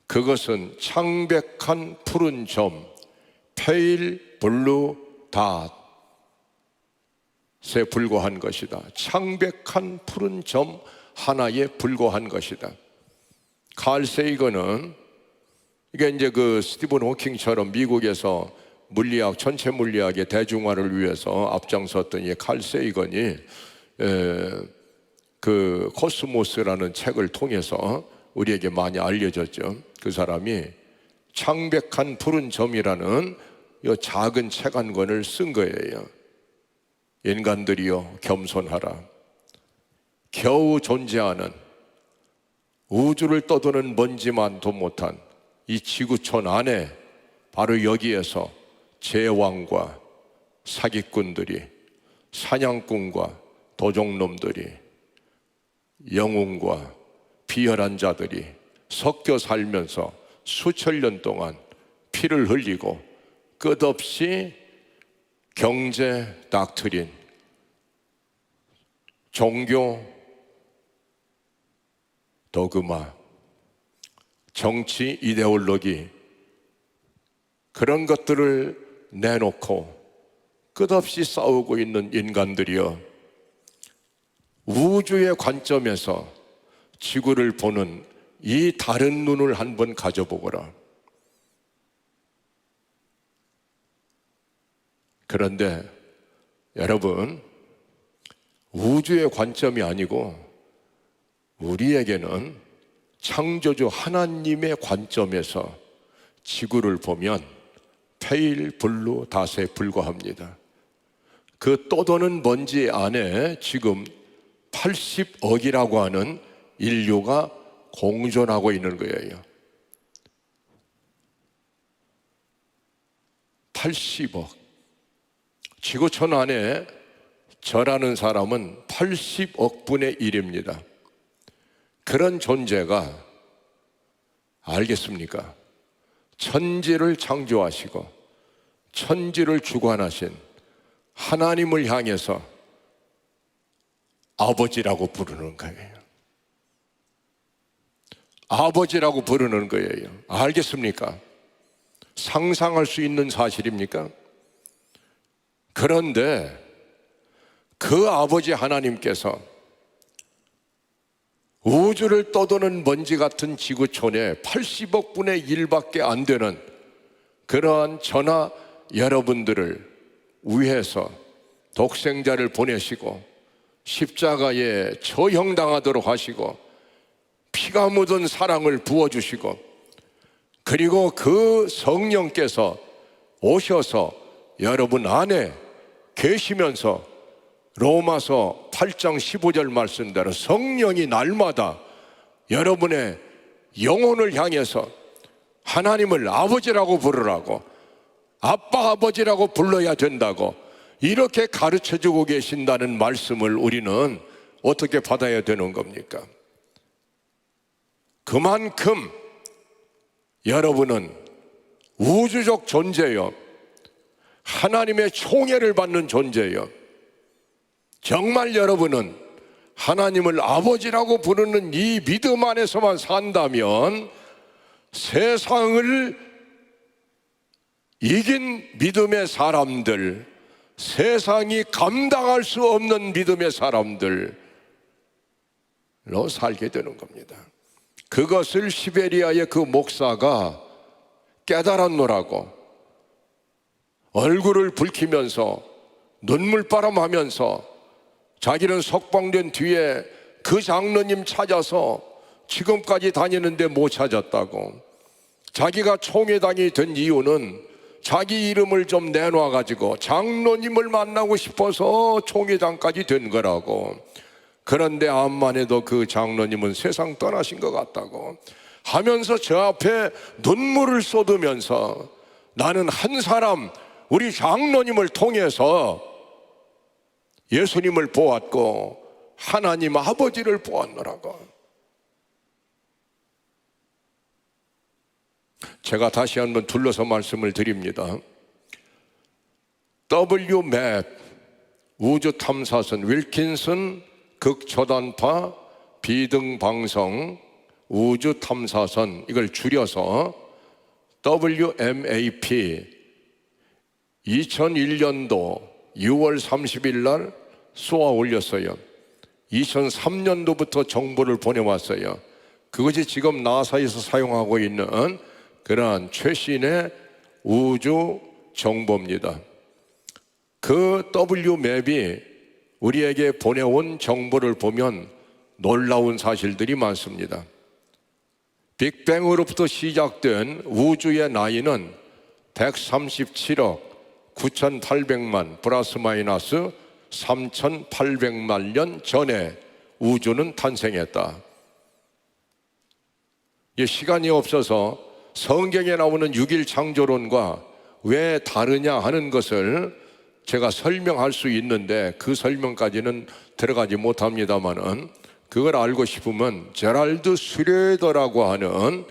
그것은 창백한 푸른 점, 페일 블루 닷에 불과한 것이다. 창백한 푸른 점 하나에 불과한 것이다. 칼 세이건은, 이게 이제 그 스티븐 호킹처럼 미국에서 물리학, 전체 물리학의 대중화를 위해서 앞장섰던 이 칼 세이건이 그 코스모스라는 책을 통해서 우리에게 많이 알려졌죠. 그 사람이 창백한 푸른 점이라는 이 작은 책 한 권을 쓴 거예요. 인간들이여 겸손하라. 겨우 존재하는 우주를 떠도는 먼지만도 못한 이 지구촌 안에 바로 여기에서 제왕과 사기꾼들이, 사냥꾼과 도적놈들이, 영웅과 비열한 자들이 섞여 살면서 수천 년 동안 피를 흘리고 끝없이 경제 닥트린, 종교 도그마, 정치 이데올로기, 그런 것들을 내놓고 끝없이 싸우고 있는 인간들이여, 우주의 관점에서 지구를 보는 이 다른 눈을 한번 가져보거라. 그런데 여러분, 우주의 관점이 아니고 우리에게는 창조주 하나님의 관점에서 지구를 보면 페일 블루 닷에 불과합니다. 그 떠도는 먼지 안에 지금 80억이라고 하는 인류가 공존하고 있는 거예요. 80억. 지구촌 안에 저라는 사람은 80억 분의 1입니다. 그런 존재가 알겠습니까? 천지를 창조하시고 천지를 주관하신 하나님을 향해서 아버지라고 부르는 거예요. 아버지라고 부르는 거예요. 알겠습니까? 상상할 수 있는 사실입니까? 그런데 그 아버지 하나님께서 우주를 떠도는 먼지 같은 지구촌에 80억 분의 1밖에 안 되는 그러한 저나 여러분들을 위해서 독생자를 보내시고 십자가에 처형당하도록 하시고 피가 묻은 사랑을 부어주시고, 그리고 그 성령께서 오셔서 여러분 안에 계시면서 로마서 8장 15절 말씀대로 성령이 날마다 여러분의 영혼을 향해서 하나님을 아버지라고 부르라고, 아빠 아버지라고 불러야 된다고 이렇게 가르쳐주고 계신다는 말씀을 우리는 어떻게 받아야 되는 겁니까? 그만큼 여러분은 우주적 존재요, 하나님의 총애를 받는 존재요, 정말 여러분은 하나님을 아버지라고 부르는 이 믿음 안에서만 산다면 세상을 이긴 믿음의 사람들, 세상이 감당할 수 없는 믿음의 사람들로 살게 되는 겁니다. 그것을 시베리아의 그 목사가 깨달았노라고 얼굴을 붉히면서 눈물바람 하면서 자기는 석방된 뒤에 그 장로님 찾아서 지금까지 다니는데 못 찾았다고, 자기가 총회당이 된 이유는 자기 이름을 좀 내놔가지고 장로님을 만나고 싶어서 총회장까지 된 거라고, 그런데 암만 해도 그 장로님은 세상 떠나신 것 같다고 하면서 저 앞에 눈물을 쏟으면서 나는 한 사람, 우리 장로님을 통해서 예수님을 보았고 하나님 아버지를 보았노라고. 제가 다시 한번 둘러서 말씀을 드립니다. WMAP 우주탐사선 윌킨슨 극초단파 비등방성 우주탐사선, 이걸 줄여서 WMAP 2001년도 6월 30일 날 쏘아 올렸어요. 2003년도부터 정보를 보내왔어요. 그것이 지금 나사에서 사용하고 있는 그러한 최신의 우주 정보입니다. 그 WMAP이 우리에게 보내온 정보를 보면 놀라운 사실들이 많습니다. 빅뱅으로부터 시작된 우주의 나이는 137억 9,800만 플러스 마이너스 3,800만 년 전에 우주는 탄생했다. 시간이 없어서 성경에 나오는 6일 창조론과 왜 다르냐 하는 것을 제가 설명할 수 있는데 그 설명까지는 들어가지 못합니다만은, 그걸 알고 싶으면 제랄드 슈레더라고 하는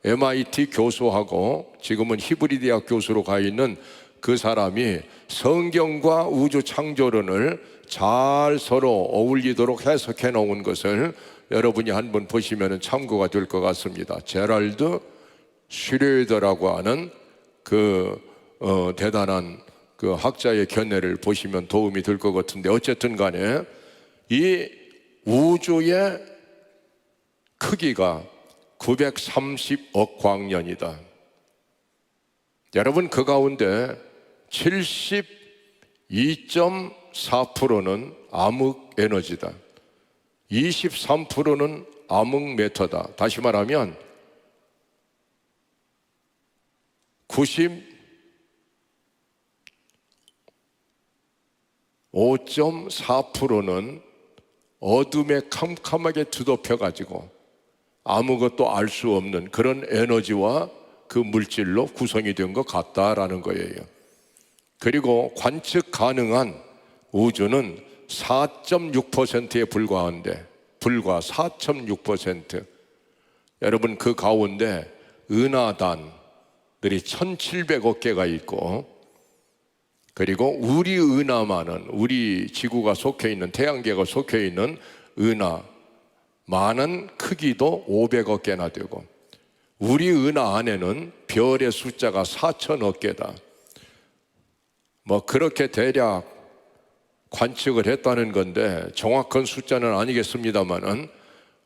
MIT 교수하고 지금은 히브리 대학 교수로 가 있는 그 사람이 성경과 우주 창조론을 잘 서로 어울리도록 해석해 놓은 것을 여러분이 한번 보시면 참고가 될 것 같습니다. 제랄드 슈레더라고 하는 그 대단한 그 학자의 견해를 보시면 도움이 될 것 같은데, 어쨌든 간에 이 우주의 크기가 930억 광년이다. 여러분, 그 가운데 72.4%는 암흑 에너지다. 23%는 암흑 매터다. 다시 말하면 95.4%는 어둠에 캄캄하게 뒤덮여가지고 아무것도 알 수 없는 그런 에너지와 그 물질로 구성이 된 것 같다라는 거예요. 그리고 관측 가능한 우주는 4.6%에 불과한데, 불과 4.6%. 여러분, 그 가운데 은하단들이 1,700억 개가 있고, 그리고 우리 은하만은, 우리 지구가 속해 있는, 태양계가 속해 있는 은하 많은 크기도 500억 개나 되고, 우리 은하 안에는 별의 숫자가 4천억 개다. 뭐 그렇게 대략 관측을 했다는 건데 정확한 숫자는 아니겠습니다만은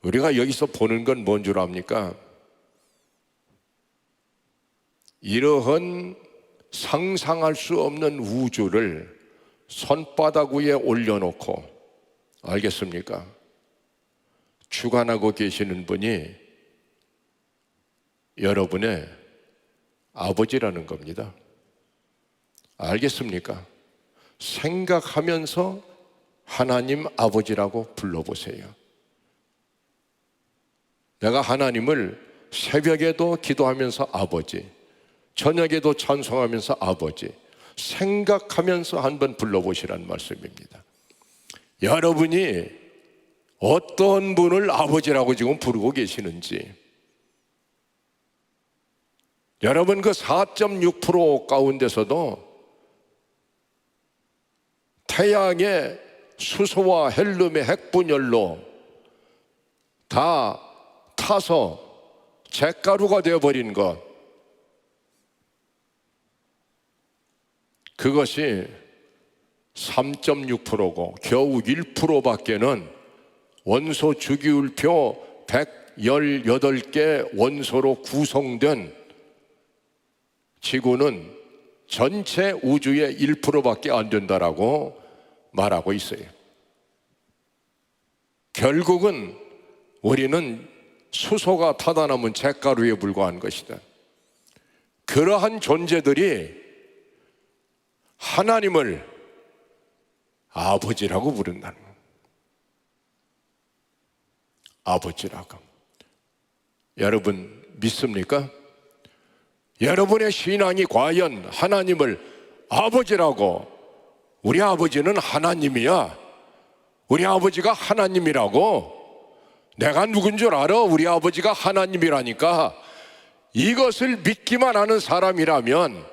우리가 여기서 보는 건 뭔 줄 압니까? 이러한 상상할 수 없는 우주를 손바닥 위에 올려놓고, 알겠습니까? 주관하고 계시는 분이 여러분의 아버지라는 겁니다. 알겠습니까? 생각하면서 하나님 아버지라고 불러보세요. 내가 하나님을 새벽에도 기도하면서 아버지, 저녁에도 찬송하면서 아버지, 생각하면서 한번 불러보시라는 말씀입니다. 여러분이 어떤 분을 아버지라고 지금 부르고 계시는지, 여러분 그 4.6% 가운데서도 태양의 수소와 헬륨의 핵분열로 다 타서 잿가루가 되어버린 것, 그것이 3.6%고 겨우 1%밖에는 원소 주기율표 118개 원소로 구성된 지구는 전체 우주의 1%밖에 안 된다라고 말하고 있어요. 결국은 우리는 수소가 타다 남은 잿가루에 불과한 것이다. 그러한 존재들이 하나님을 아버지라고 부른다는 거예요. 아버지라고. 여러분 믿습니까? 여러분의 신앙이 과연 하나님을 아버지라고, 우리 아버지는 하나님이야, 우리 아버지가 하나님이라고, 내가 누군 줄 알아? 우리 아버지가 하나님이라니까, 이것을 믿기만 하는 사람이라면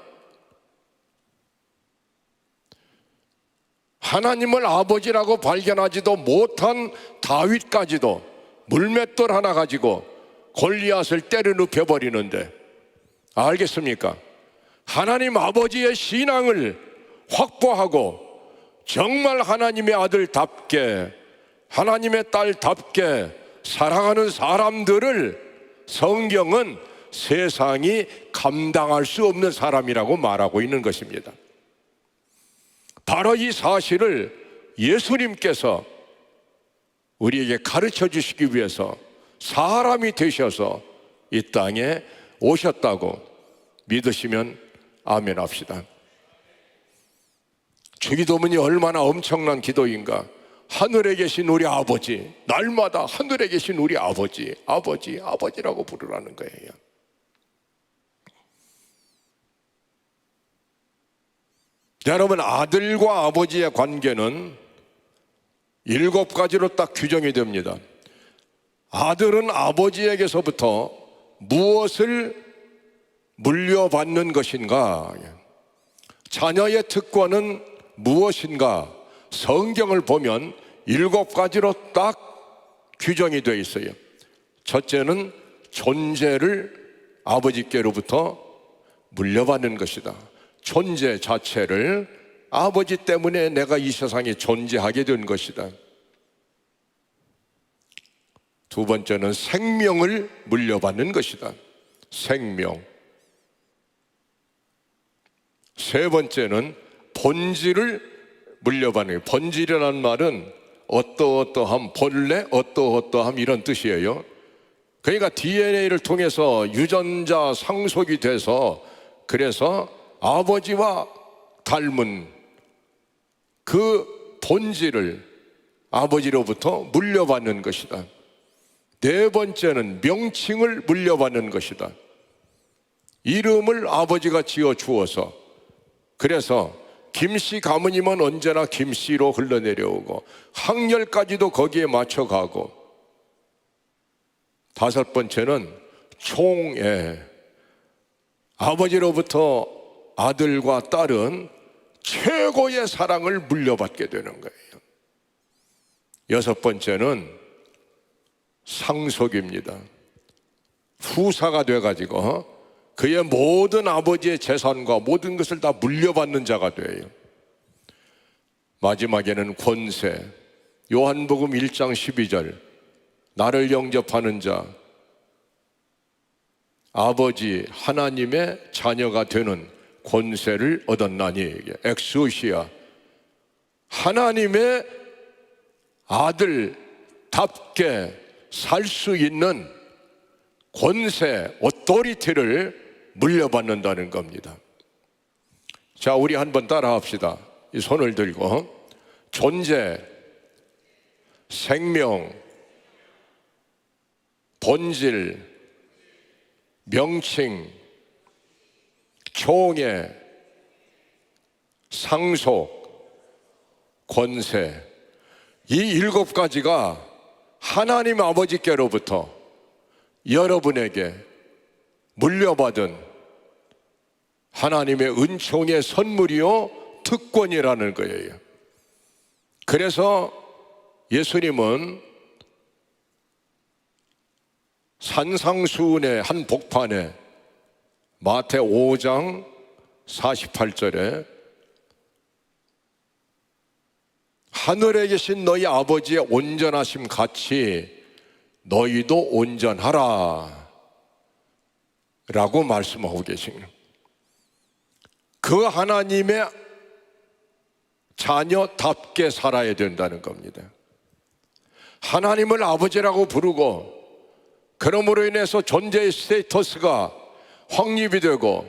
하나님을 아버지라고 발견하지도 못한 다윗까지도 물맷돌 하나 가지고 골리앗을 때려 눕혀버리는데, 알겠습니까? 하나님 아버지의 신앙을 확보하고 정말 하나님의 아들답게, 하나님의 딸답게 살아가는 사람들을 성경은 세상이 감당할 수 없는 사람이라고 말하고 있는 것입니다. 바로 이 사실을 예수님께서 우리에게 가르쳐 주시기 위해서 사람이 되셔서 이 땅에 오셨다고 믿으시면 아멘 합시다. 주기도문이 얼마나 엄청난 기도인가. 하늘에 계신 우리 아버지, 날마다 하늘에 계신 우리 아버지, 아버지, 아버지라고 부르라는 거예요. 여러분, 아들과 아버지의 관계는 7가지로 딱 규정이 됩니다. 아들은 아버지에게서부터 무엇을 물려받는 것인가? 자녀의 특권은 무엇인가? 성경을 보면 7가지로 딱 규정이 되어 있어요. 첫째는 존재를 아버지께로부터 물려받는 것이다. 존재 자체를, 아버지 때문에 내가 이 세상에 존재하게 된 것이다. 두 번째는 생명을 물려받는 것이다. 생명. 세 번째는 본질을 물려받는 거예요. 본질이라는 말은 어떠어떠함, 본래 어떠어떠함 이런 뜻이에요. 그러니까 DNA를 통해서 유전자 상속이 돼서, 그래서 아버지와 닮은 그 본질을 아버지로부터 물려받는 것이다. 네 번째는 명칭을 물려받는 것이다. 이름을 아버지가 지어 주어서, 그래서 김씨 가문이면 언제나 김씨로 흘러내려오고 학렬까지도 거기에 맞춰가고, 다섯 번째는 총애, 아버지로부터 아들과 딸은 최고의 사랑을 물려받게 되는 거예요. 여섯 번째는 상속입니다. 후사가 돼가지고 그의 모든 아버지의 재산과 모든 것을 다 물려받는 자가 돼요. 마지막에는 권세. 요한복음 1장 12절 나를 영접하는 자, 아버지 하나님의 자녀가 되는 권세를 얻었나니, 엑스오시아, 하나님의 아들답게 살 수 있는 권세, 오토리티를 물려받는다는 겁니다. 자, 우리 한번 따라합시다. 이 손을 들고 존재, 생명, 본질, 명칭, 총애, 상속, 권세, 이 7가지가 하나님 아버지께로부터 여러분에게 물려받은 하나님의 은총의 선물이요 특권이라는 거예요. 그래서 예수님은 산상수훈의 한 복판에 마태 5장 48절에 하늘에 계신 너희 아버지의 온전하심 같이 너희도 온전하라 라고 말씀하고 계십니다. 그 하나님의 자녀답게 살아야 된다는 겁니다. 하나님을 아버지라고 부르고 그러므로 인해서 존재의 스테이터스가 확립이 되고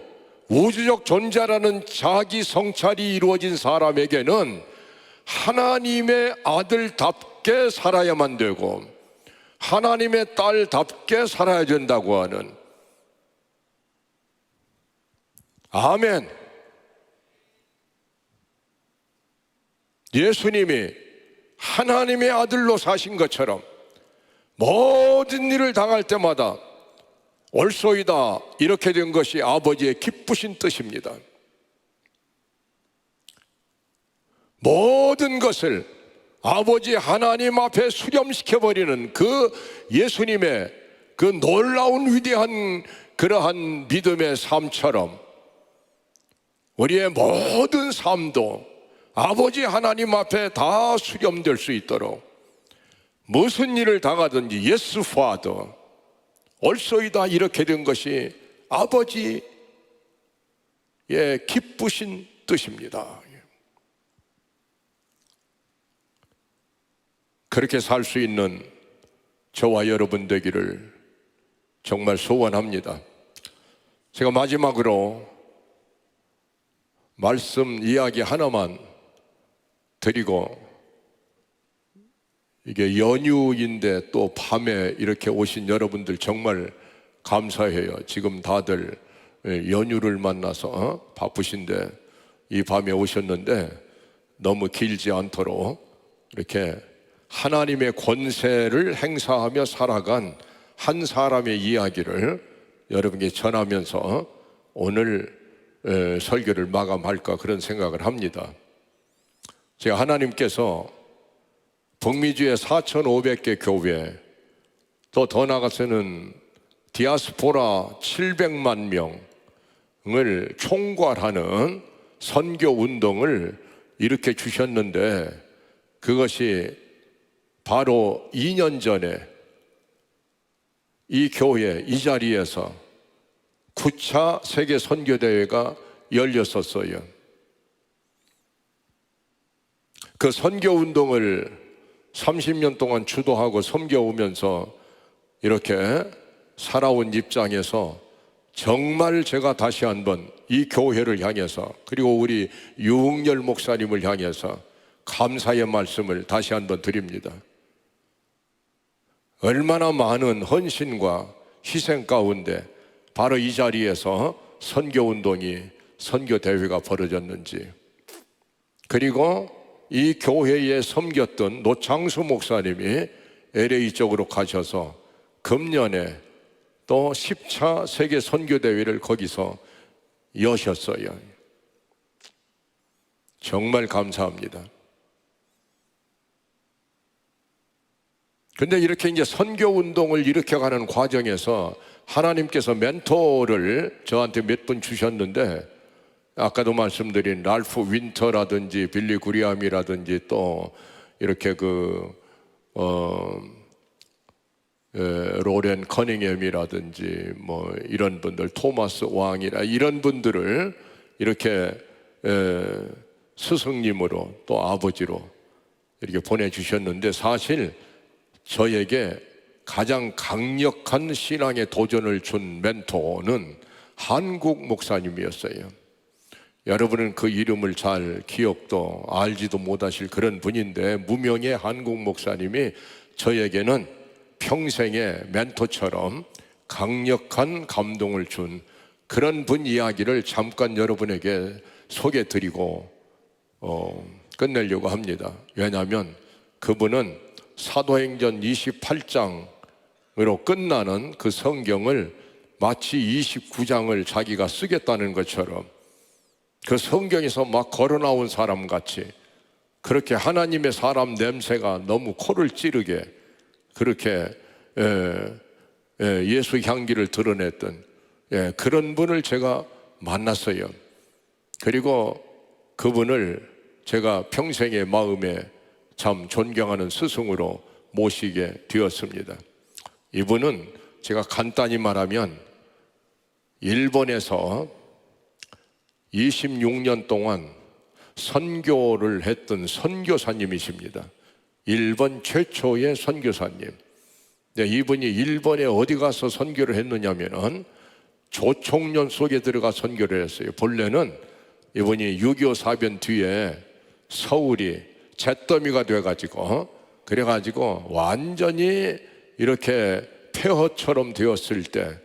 우주적 존재라는 자기 성찰이 이루어진 사람에게는 하나님의 아들답게 살아야만 되고 하나님의 딸답게 살아야 된다고 하는, 아멘. 예수님이 하나님의 아들로 사신 것처럼 모든 일을 당할 때마다 옳소이다 이렇게 된 것이 아버지의 기쁘신 뜻입니다. 모든 것을 아버지 하나님 앞에 수렴시켜버리는 그 예수님의 그 놀라운 위대한 그러한 믿음의 삶처럼 우리의 모든 삶도 아버지 하나님 앞에 다 수렴될 수 있도록 무슨 일을 당하든지 Yes, Father, 옳소이다 이렇게 된 것이 아버지의 기쁘신 뜻입니다. 그렇게 살 수 있는 저와 여러분 되기를 정말 소원합니다. 제가 마지막으로 말씀 이야기 하나만 드리고, 이게 연휴인데 또 밤에 이렇게 오신 여러분들 정말 감사해요. 지금 다들 연휴를 만나서 바쁘신데 이 밤에 오셨는데 너무 길지 않도록 이렇게 하나님의 권세를 행사하며 살아간 한 사람의 이야기를 여러분께 전하면서 오늘 설교를 마감할까 그런 생각을 합니다. 제가 하나님께서 북미주의 4,500개 교회, 또 더 나아가서는 디아스포라 700만 명을 총괄하는 선교 운동을 일으켜 주셨는데, 그것이 바로 2년 전에 이 교회 이 자리에서 9차 세계 선교대회가 열렸었어요. 그 선교운동을 30년 동안 주도하고 섬겨오면서 이렇게 살아온 입장에서 정말 제가 다시 한번 이 교회를 향해서, 그리고 우리 유흥열 목사님을 향해서 감사의 말씀을 다시 한번 드립니다. 얼마나 많은 헌신과 희생 가운데 바로 이 자리에서 선교운동이, 선교대회가 벌어졌는지, 그리고 이 교회에 섬겼던 노창수 목사님이 LA 쪽으로 가셔서 금년에 또 10차 세계 선교대회를 거기서 여셨어요. 정말 감사합니다. 근데 이렇게 이제 선교운동을 일으켜가는 과정에서 하나님께서 멘토를 저한테 몇 분 주셨는데, 아까도 말씀드린 랄프 윈터라든지 빌리 구리암이라든지 또 이렇게 로렌 커닝햄이라든지 뭐 이런 분들, 토마스 왕이라 이런 분들을 이렇게 스승님으로 또 아버지로 이렇게 보내주셨는데, 사실 저에게 가장 강력한 신앙의 도전을 준 멘토는 한국 목사님이었어요. 여러분은 그 이름을 잘 기억도 알지도 못하실 그런 분인데, 무명의 한국 목사님이 저에게는 평생의 멘토처럼 강력한 감동을 준 그런 분 이야기를 잠깐 여러분에게 소개드리고 끝내려고 합니다. 왜냐하면 그분은 사도행전 28장으로 끝나는 그 성경을 마치 29장을 자기가 쓰겠다는 것처럼 그 성경에서 막 걸어 나온 사람 같이 그렇게 하나님의 사람 냄새가 너무 코를 찌르게 그렇게 예수 향기를 드러냈던 그런 분을 제가 만났어요. 그리고 그분을 제가 평생의 마음에 참 존경하는 스승으로 모시게 되었습니다. 이분은 제가 간단히 말하면 일본에서 26년 동안 선교를 했던 선교사님이십니다. 일본 최초의 선교사님. 이분이 일본에 어디 가서 선교를 했느냐면은 조총련 속에 들어가 선교를 했어요. 본래는 이분이 6.25 사변 뒤에 서울이 잿더미가 돼가지고 그래가지고 완전히 이렇게 폐허처럼 되었을 때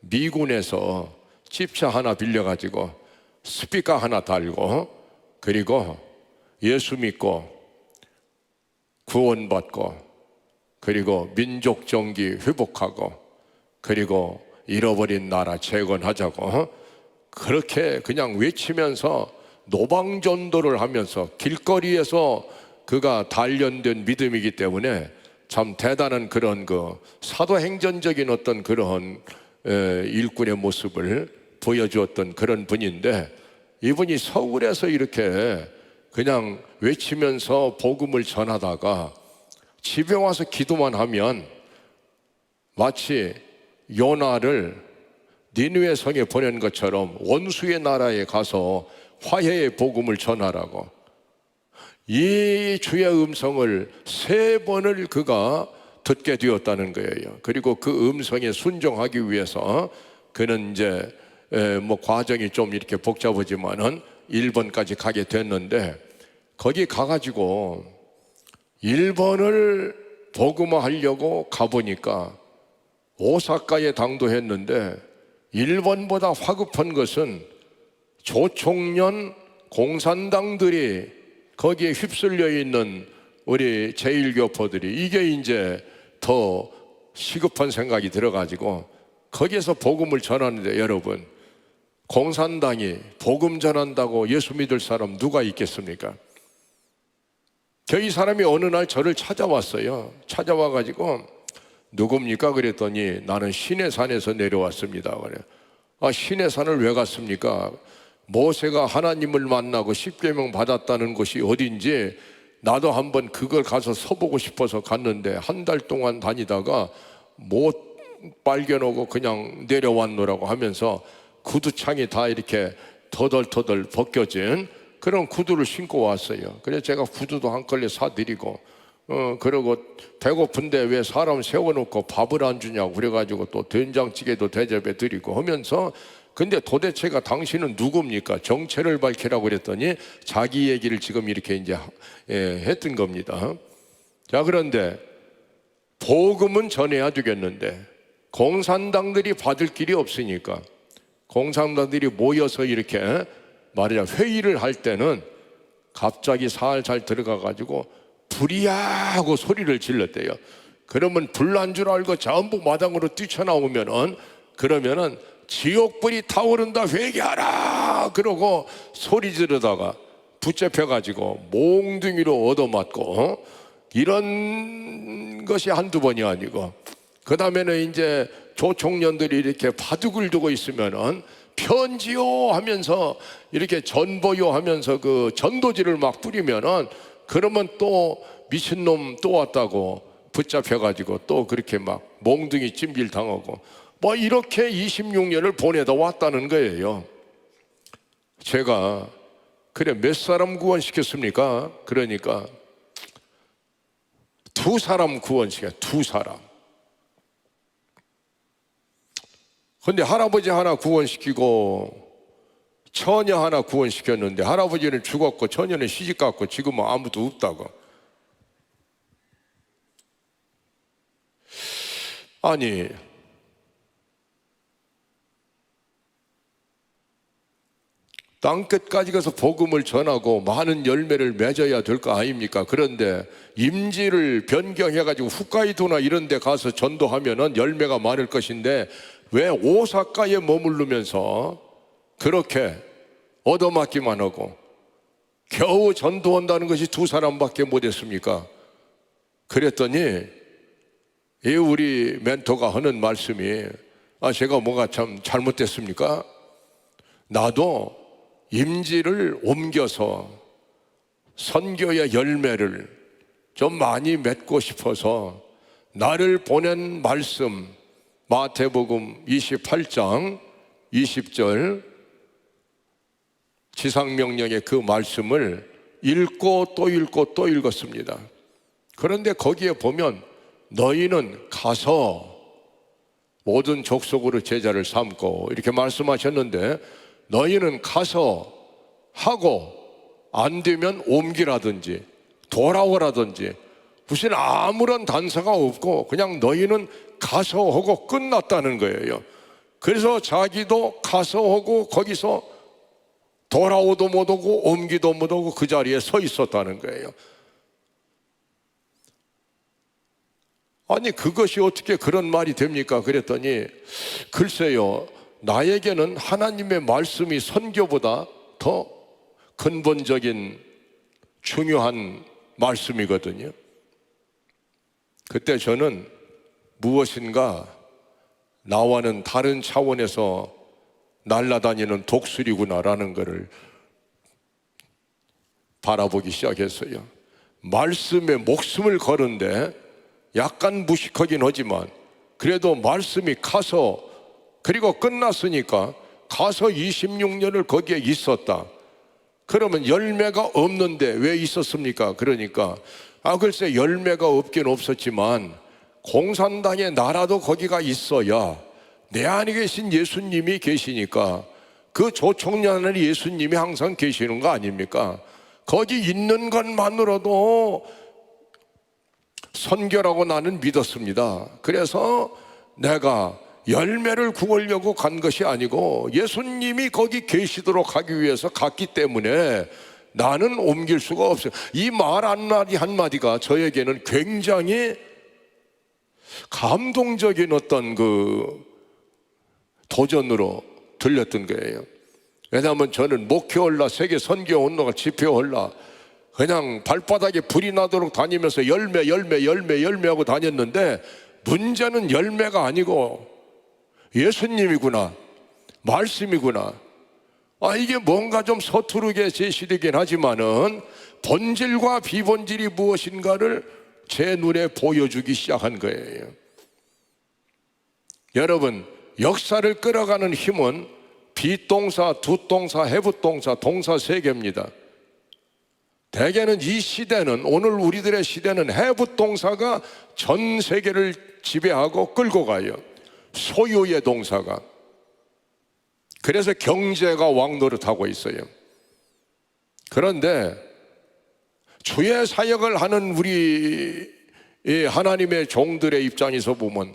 미군에서 집차 하나 빌려가지고 스피커 하나 달고 그리고 예수 믿고 구원받고 그리고 민족 정기 회복하고 그리고 잃어버린 나라 재건하자고 그렇게 그냥 외치면서 노방전도를 하면서 길거리에서 그가 단련된 믿음이기 때문에 참 대단한 그런 그 사도행전적인 어떤 그런 일꾼의 모습을 보여주었던 그런 분인데, 이분이 서울에서 이렇게 그냥 외치면서 복음을 전하다가 집에 와서 기도만 하면 마치 요나를 니느웨 성에 보낸 것처럼 원수의 나라에 가서 화해의 복음을 전하라고 이 주의 음성을 3번을 그가 듣게 되었다는 거예요. 그리고 그 음성에 순종하기 위해서 그는 이제 뭐 과정이 좀 이렇게 복잡하지만은 일본까지 가게 됐는데, 거기 가가지고 일본을 복음화하려고 가보니까 오사카에 당도했는데 일본보다 화급한 것은 조총련 공산당들이 거기에 휩쓸려 있는 우리 제1교포들이 이게 이제 더 시급한 생각이 들어가지고 거기에서 복음을 전하는데, 여러분 공산당이 복음 전한다고 예수 믿을 사람 누가 있겠습니까? 이 사람이 어느 날 저를 찾아왔어요. 찾아와가지고 누굽니까? 그랬더니 나는 시내산에서 내려왔습니다. 그래. 아, 시내산을 왜 갔습니까? 모세가 하나님을 만나고 십계명 받았다는 곳이 어딘지 나도 한번 그걸 가서 서보고 싶어서 갔는데 한 달 동안 다니다가 못 발견하고 그냥 내려왔노라고 하면서 구두창이 다 이렇게 터덜터덜 벗겨진 그런 구두를 신고 왔어요. 그래서 제가 구두도 한 걸레 사드리고 그러고 배고픈데 왜 사람 세워놓고 밥을 안 주냐고 그래가지고 또 된장찌개도 대접해 드리고 하면서, 근데 도대체가 당신은 누굽니까? 정체를 밝히라고 그랬더니 자기 얘기를 지금 이렇게 이제 했던 겁니다. 자, 그런데 복음은 전해야 되겠는데 공산당들이 받을 길이 없으니까 공산당들이 모여서 이렇게 말이야 회의를 할 때는 갑자기 살살 들어가가지고 불이야 하고 소리를 질렀대요. 그러면 불난 줄 알고 전부 마당으로 뛰쳐나오면은 그러면은 지옥불이 타오른다 회개하라 그러고 소리 지르다가 붙잡혀가지고 몽둥이로 얻어맞고 이런 것이 한두 번이 아니고, 그 다음에는 이제 조총련들이 이렇게 바둑을 두고 있으면은 편지요 하면서 이렇게 전보요 하면서 그 전도지를 막 뿌리면은 그러면 또 미친놈 또 왔다고 붙잡혀가지고 또 그렇게 막 몽둥이 찜질 당하고 뭐 이렇게 26년을 보내다 왔다는 거예요. 제가 그래 몇 사람 구원시켰습니까? 그러니까 2사람 구원시켜요. 2사람. 근데 할아버지 하나 구원시키고 처녀 하나 구원시켰는데 할아버지는 죽었고 처녀는 시집갔고 지금은 아무도 없다고. 아니 땅끝까지 가서 복음을 전하고 많은 열매를 맺어야 될 거 아닙니까? 그런데 임지를 변경해가지고 홋카이도나 이런 데 가서 전도하면은 열매가 많을 것인데 왜 오사카에 머무르면서 그렇게 얻어맞기만 하고 겨우 전도한다는 것이 2사람밖에 못했습니까? 그랬더니 이 우리 멘토가 하는 말씀이 제가 뭐가 참 잘못됐습니까? 나도 임지를 옮겨서 선교의 열매를 좀 많이 맺고 싶어서 나를 보낸 말씀 마태복음 28장 20절 지상명령의 그 말씀을 읽고 또 읽고 또 읽었습니다. 그런데 거기에 보면 너희는 가서 모든 족속으로 제자를 삼고 이렇게 말씀하셨는데 너희는 가서 하고 안 되면 옮기라든지 돌아오라든지 무슨 아무런 단서가 없고 그냥 너희는 가서 하고 끝났다는 거예요. 그래서 자기도 가서 하고 거기서 돌아오도 못 오고 옮기도 못 오고 그 자리에 서 있었다는 거예요. 아니 그것이 어떻게 그런 말이 됩니까? 그랬더니 글쎄요, 나에게는 하나님의 말씀이 선교보다 더 근본적인 중요한 말씀이거든요. 그때 저는 무엇인가 나와는 다른 차원에서 날아다니는 독수리구나라는 것을 바라보기 시작했어요. 말씀에 목숨을 거는데 약간 무식하긴 하지만 그래도 말씀이 가서 그리고 끝났으니까 가서 26년을 거기에 있었다. 그러면 열매가 없는데 왜 있었습니까? 그러니까 글쎄 열매가 없긴 없었지만 공산당의 나라도 거기가 있어야 내 안에 계신 예수님이 계시니까 그 조총련의 예수님이 항상 계시는 거 아닙니까? 거기 있는 것만으로도 선교라고 나는 믿었습니다. 그래서 내가 열매를 구하려고 간 것이 아니고 예수님이 거기 계시도록 하기 위해서 갔기 때문에 나는 옮길 수가 없어요. 이 말 한마디가 저에게는 굉장히 감동적인 어떤 그 도전으로 들렸던 거예요. 왜냐하면 저는 목회올라 세계 선교운동가 집회올라 그냥 발바닥에 불이 나도록 다니면서 열매하고 다녔는데 문제는 열매가 아니고 예수님이구나, 말씀이구나. 이게 뭔가 좀 서투르게 제시되긴 하지만은 본질과 비본질이 무엇인가를 제 눈에 보여주기 시작한 거예요. 여러분, 역사를 끌어가는 힘은 비동사, 두동사, 해부동사, 동사 3개입니다. 대개는 이 시대는, 오늘 우리들의 시대는 해부동사가 전 세계를 지배하고 끌고 가요. 소유의 동사가. 그래서 경제가 왕노릇하고 있어요. 그런데 주의 사역을 하는 우리 하나님의 종들의 입장에서 보면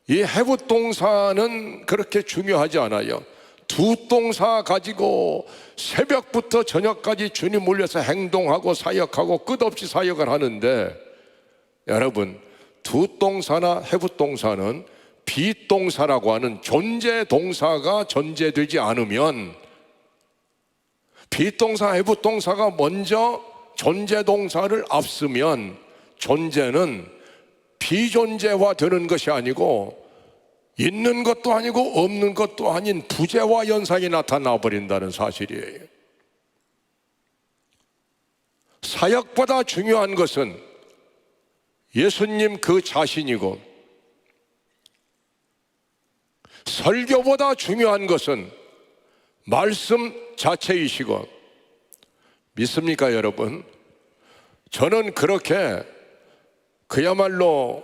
이 해부동사는 그렇게 중요하지 않아요. 두동사 가지고 새벽부터 저녁까지 주님 올려서 행동하고 사역하고 끝없이 사역을 하는데, 여러분, 두동사나 해부동사는 비동사라고 하는 존재 동사가 전제되지 않으면, 비동사, 해부동사가 먼저 존재 동사를 앞서면 존재는 비존재화 되는 것이 아니고 있는 것도 아니고 없는 것도 아닌 부재화 현상이 나타나 버린다는 사실이에요. 사역보다 중요한 것은 예수님 그 자신이고, 설교보다 중요한 것은 말씀 자체이시고, 믿습니까 여러분? 저는 그렇게 그야말로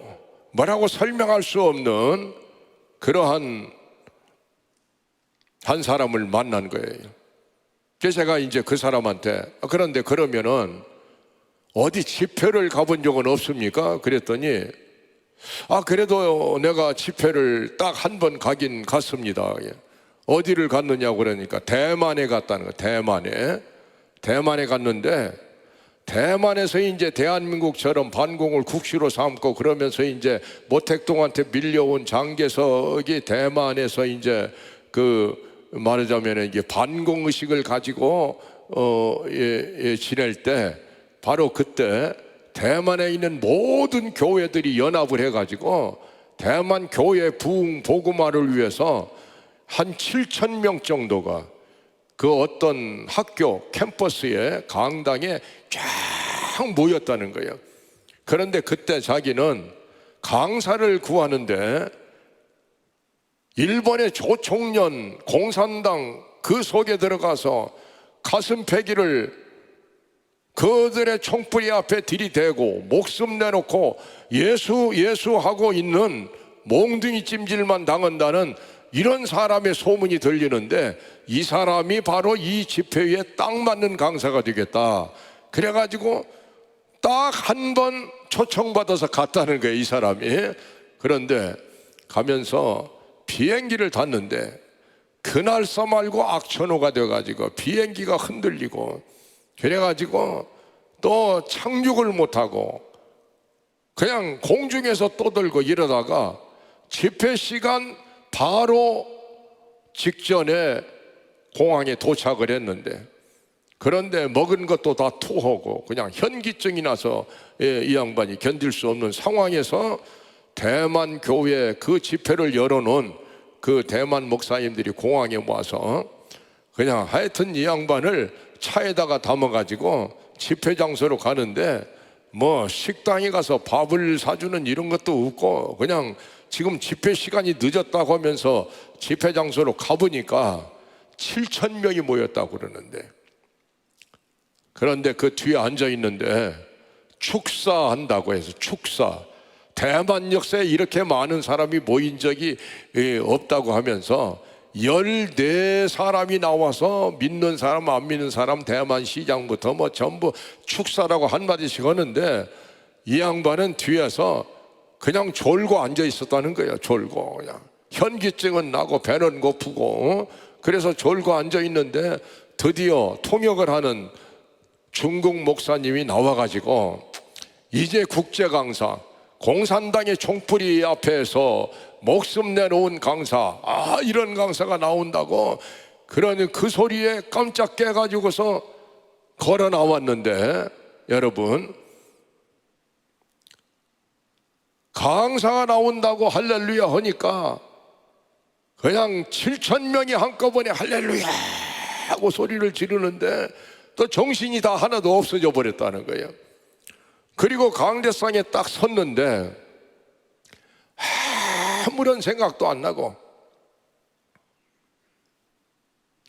뭐라고 설명할 수 없는 그러한 한 사람을 만난 거예요. 그래서 제가 이제 그 사람한테 그런데 그러면은 어디 집회를 가본 적은 없습니까? 그랬더니 그래도 내가 집회를 딱 한 번 가긴 갔습니다. 어디를 갔느냐고 그러니까 대만에 갔다는 거예요. 대만에 갔는데, 대만에서 이제 대한민국처럼 반공을 국시로 삼고 그러면서 이제 모택동한테 밀려온 장개석이 대만에서 이제 말하자면 이게 반공 의식을 가지고 지낼 때, 바로 그때 대만에 있는 모든 교회들이 연합을 해가지고 대만 교회 부흥 복음화를 위해서 한 7,000명 정도가 그 어떤 학교 캠퍼스에 강당에 쫙 모였다는 거예요. 그런데 그때 자기는 강사를 구하는데 일본의 조총련 공산당 그 속에 들어가서 가슴 패기를 그들의 총뿌리 앞에 들이대고 목숨 내놓고 예수 하고 있는 몽둥이 찜질만 당한다는 이런 사람의 소문이 들리는데, 이 사람이 바로 이 집회에 딱 맞는 강사가 되겠다. 그래가지고 딱 한 번 초청받아서 갔다는 거예요, 이 사람이. 그런데 가면서 비행기를 탔는데 그날서 말고 악천후가 돼가지고 비행기가 흔들리고, 그래가지고 또 착륙을 못하고 그냥 공중에서 떠들고 이러다가 집회 시간 바로 직전에 공항에 도착을 했는데, 그런데 먹은 것도 다 토하고 그냥 현기증이 나서 이 양반이 견딜 수 없는 상황에서 대만 교회 그 집회를 열어놓은 그 대만 목사님들이 공항에 와서 그냥 하여튼 이 양반을 차에다가 담아가지고 집회 장소로 가는데, 뭐 식당에 가서 밥을 사주는 이런 것도 없고 그냥 지금 집회 시간이 늦었다고 하면서 집회 장소로 가보니까 7,000명이 모였다고 그러는데, 그런데 그 뒤에 앉아 있는데 축사한다고 해서, 축사, 대만 역사에 이렇게 많은 사람이 모인 적이 없다고 하면서 14사람이 나와서 믿는 사람 안 믿는 사람 대만 시장부터 뭐 전부 축사라고 한마디씩 하는데, 이 양반은 뒤에서 그냥 졸고 앉아 있었다는 거예요. 졸고 그냥 현기증은 나고 배는 고프고 그래서 졸고 앉아 있는데, 드디어 통역을 하는 중국 목사님이 나와가지고 이제 국제 강사, 공산당의 총뿌리 앞에서 목숨 내놓은 강사, 이런 강사가 나온다고, 그러니 그 소리에 깜짝 깨가지고서 걸어 나왔는데, 여러분, 강사가 나온다고 할렐루야 하니까 그냥 7,000명이 한꺼번에 할렐루야 하고 소리를 지르는데 또 정신이 다 하나도 없어져 버렸다는 거예요. 그리고 강대상에 딱 섰는데 아무런 생각도 안 나고,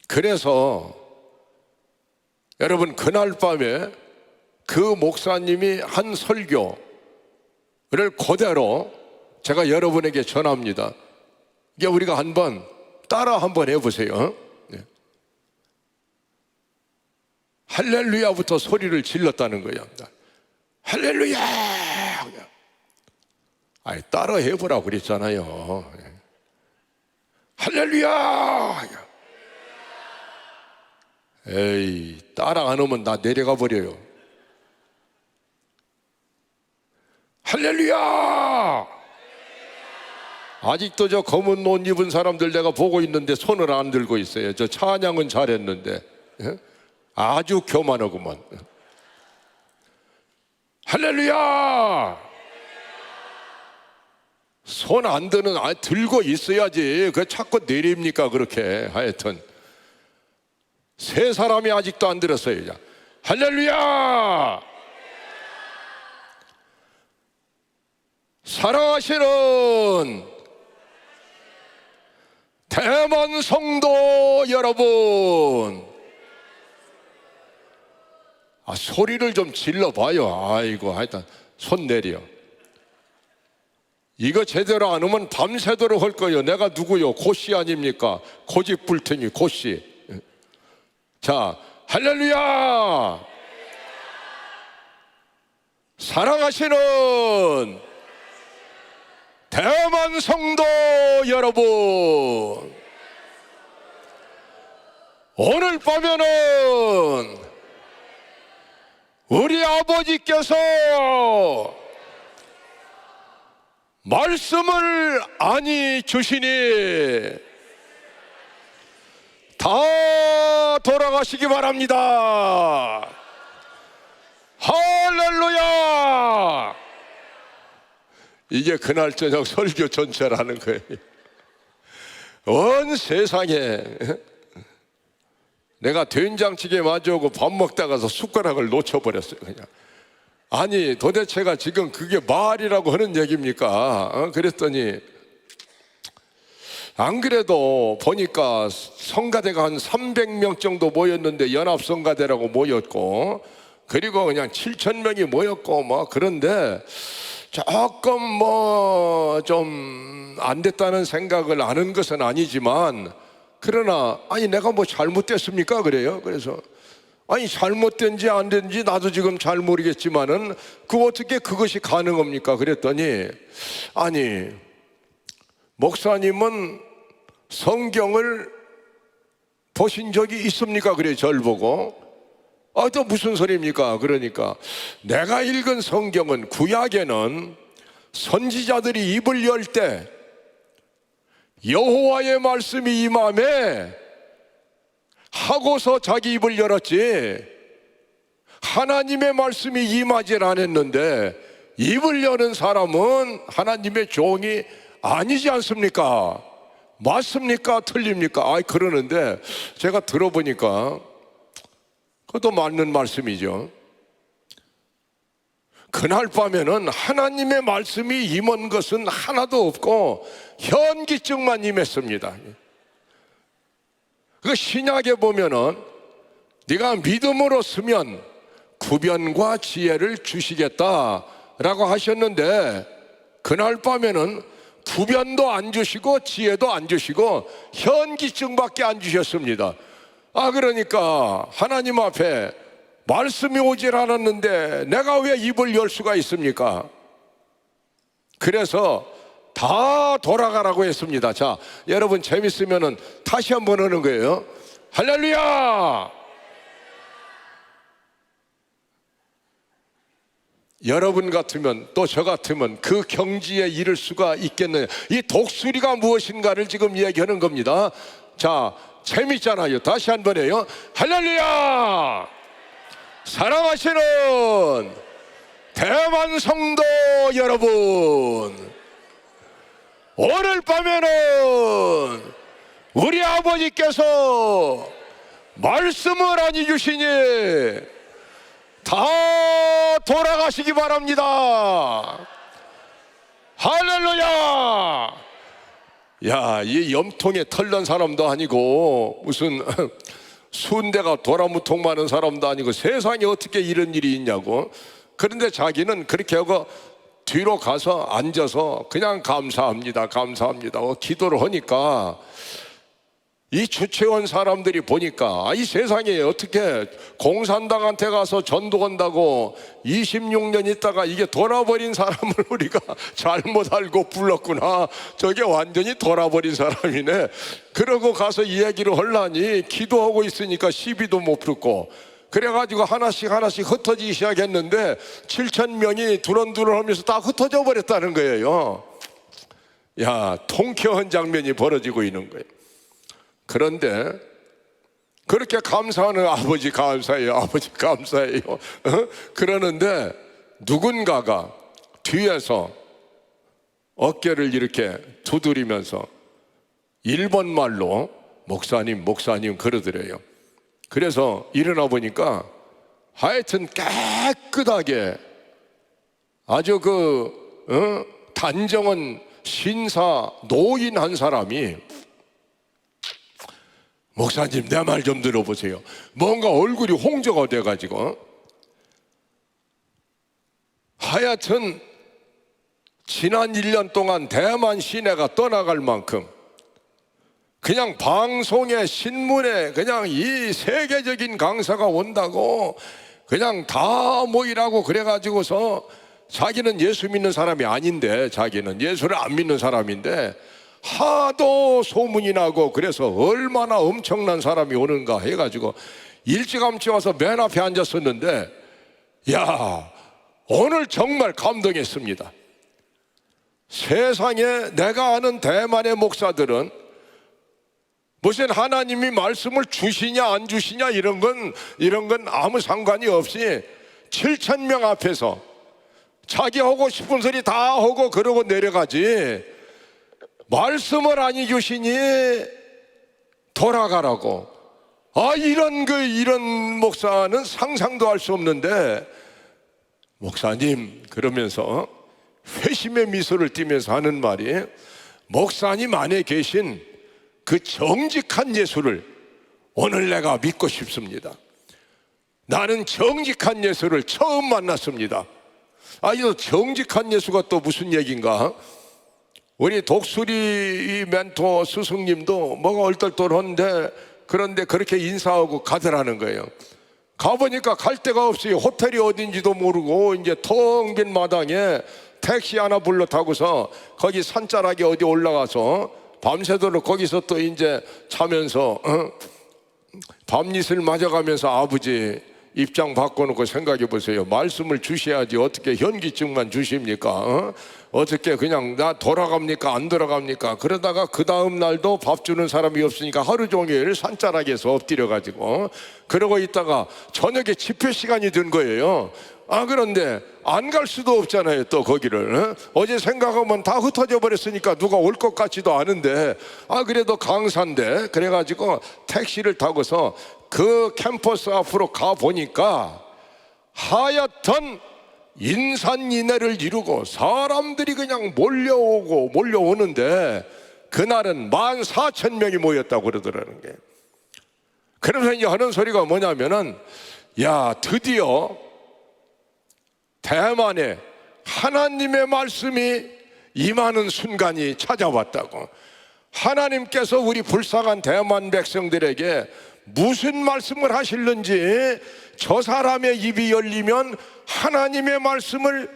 그래서 여러분 그날 밤에 그 목사님이 한 설교를 그대로 제가 여러분에게 전합니다. 이게 우리가 한번 따라 한번 해보세요. 할렐루야부터 소리를 질렀다는 거예요. 할렐루야! 따라 해보라고 그랬잖아요. 할렐루야! 에이, 따라 안 오면 나 내려가 버려요. 할렐루야! 아직도 저 검은 옷 입은 사람들 내가 보고 있는데 손을 안 들고 있어요. 저 찬양은 잘했는데 아주 교만하구만. 할렐루야! 손 안 드는, 들고 있어야지. 그 자꾸 내립니까 그렇게. 하여튼 세 사람이 아직도 안 들었어요. 할렐루야! 사랑하시는 대만 성도 여러분, 소리를 좀 질러봐요. 아이고, 하여튼 손 내려. 이거 제대로 안 하면 밤새도록 할 거예요. 내가 누구요? 고씨 아닙니까? 고집 불탱이 고씨. 자, 할렐루야! 사랑하시는 대만 성도 여러분, 오늘 밤에는 우리 아버지께서 말씀을 아니 주시니 다 돌아가시기 바랍니다. 할렐루야! 이게 그날 저녁 설교 전체라는 거예요. 온 세상에 내가 된장찌개 마주오고 밥 먹다가서 숟가락을 놓쳐버렸어요. 그냥. 아니 도대체가 지금 그게 말이라고 하는 얘기입니까? 그랬더니 안 그래도 보니까 성가대가 한 300명 정도 모였는데 연합성가대라고 모였고, 그리고 그냥 7,000명이 모였고 뭐 그런데 조금 뭐 좀 안 됐다는 생각을 아는 것은 아니지만, 그러나 아니 내가 뭐 잘못됐습니까? 그래요. 그래서 아니 잘못된지 안 된지 나도 지금 잘 모르겠지만은 어떻게 그것이 가능합니까? 그랬더니 아니 목사님은 성경을 보신 적이 있습니까? 그래 절 보고. 또 무슨 소리입니까? 그러니까 내가 읽은 성경은 구약에는 선지자들이 입을 열 때 여호와의 말씀이 임함에 하고서 자기 입을 열었지, 하나님의 말씀이 임하질 않았는데 입을 여는 사람은 하나님의 종이 아니지 않습니까? 맞습니까? 틀립니까? 그러는데 제가 들어보니까 그것도 맞는 말씀이죠. 그날 밤에는 하나님의 말씀이 임한 것은 하나도 없고 현기증만 임했습니다. 그 신약에 보면은 네가 믿음으로 쓰면 구변과 지혜를 주시겠다라고 하셨는데, 그날 밤에는 구변도 안 주시고 지혜도 안 주시고 현기증밖에 안 주셨습니다. 그러니까 하나님 앞에 말씀이 오질 않았는데 내가 왜 입을 열 수가 있습니까? 그래서 다 돌아가라고 했습니다. 자, 여러분 재밌으면은 다시 한번 하는 거예요. 할렐루야! 여러분 같으면 또 저 같으면 그 경지에 이를 수가 있겠느냐. 이 독수리가 무엇인가를 지금 얘기하는 겁니다. 자, 재밌잖아요. 다시 한번 해요. 할렐루야! 사랑하시는 대만 성도 여러분, 오늘 밤에는 우리 아버지께서 말씀을 아니 주시니 다 돌아가시기 바랍니다. 할렐루야! 야, 이 염통에 털난 사람도 아니고 무슨 순대가 도라무통 많은 사람도 아니고 세상에 어떻게 이런 일이 있냐고. 그런데 자기는 그렇게 하고 뒤로 가서 앉아서 그냥 감사합니다, 감사합니다 기도를 하니까 이 주최원 사람들이 보니까 이 세상에 어떻게 공산당한테 가서 전도한다고 26년 있다가 이게 돌아버린 사람을 우리가 잘못 알고 불렀구나, 저게 완전히 돌아버린 사람이네. 그러고 가서 이야기를 하려니 기도하고 있으니까 시비도 못 듣고, 그래가지고 하나씩 흩어지기 시작했는데 7,000명이 두런두런 하면서 다 흩어져 버렸다는 거예요. 야, 통쾌한 장면이 벌어지고 있는 거예요. 그런데 그렇게 감사하는 아버지 감사해요, 아버지 감사해요 그러는데 누군가가 뒤에서 어깨를 이렇게 두드리면서 일본 말로 목사님 목사님 그러더래요. 그래서 일어나 보니까 하여튼 깨끗하게 아주 단정한 신사 노인 한 사람이 목사님 내 말 좀 들어보세요. 뭔가 얼굴이 홍조가 돼가지고 하여튼 지난 1년 동안 대만 시내가 떠나갈 만큼 그냥 방송에 신문에 그냥 이 세계적인 강사가 온다고 그냥 다 모이라고 그래가지고서 자기는 예수 믿는 사람이 아닌데, 자기는 예수를 안 믿는 사람인데 하도 소문이 나고 그래서 얼마나 엄청난 사람이 오는가 해가지고 일찌감치 와서 맨 앞에 앉았었는데, 야, 오늘 정말 감동했습니다. 세상에 내가 아는 대만의 목사들은 무슨 하나님이 말씀을 주시냐 안 주시냐 이런 건 아무 상관이 없이 7,000명 앞에서 자기 하고 싶은 소리 다 하고 그러고 내려가지, 말씀을 안 주시니 돌아가라고. 이런 목사는 상상도 할 수 없는데, 목사님 그러면서 회심의 미소를 띠면서 하는 말이, 목사님 안에 계신 그 정직한 예수를 오늘 내가 믿고 싶습니다. 나는 정직한 예수를 처음 만났습니다. 이 정직한 예수가 또 무슨 얘기인가? 우리 독수리 멘토 스승님도 뭐가 얼떨떨한데, 그런데 그렇게 인사하고 가더라는 거예요. 가보니까 갈 데가 없이 호텔이 어딘지도 모르고 이제 텅 빈 마당에 택시 하나 불러 타고서 거기 산자락에 어디 올라가서 밤새도록 거기서 또 이제 자면서 밤낮을 맞아가면서 아버지 입장 바꿔놓고 생각해 보세요. 말씀을 주셔야지 어떻게 현기증만 주십니까? 어떻게 그냥 나 돌아갑니까? 안 돌아갑니까? 그러다가 그 다음 날도 밥 주는 사람이 없으니까 하루 종일 산자락에서 엎드려가지고 그러고 있다가 저녁에 집회 시간이 든 거예요. 그런데 안 갈 수도 없잖아요. 또 거기를 어제 생각하면 다 흩어져 버렸으니까 누가 올 것 같지도 않은데, 그래도 강사인데 그래가지고 택시를 타고서 그 캠퍼스 앞으로 가보니까 하여튼 인산인해를 이루고 사람들이 그냥 몰려오는데, 그날은 14,000명이 모였다고 그러더라는 게. 그러면서 이제 하는 소리가 뭐냐면은, 야, 드디어 대만에 하나님의 말씀이 임하는 순간이 찾아왔다고. 하나님께서 우리 불쌍한 대만 백성들에게 무슨 말씀을 하실는지 저 사람의 입이 열리면 하나님의 말씀을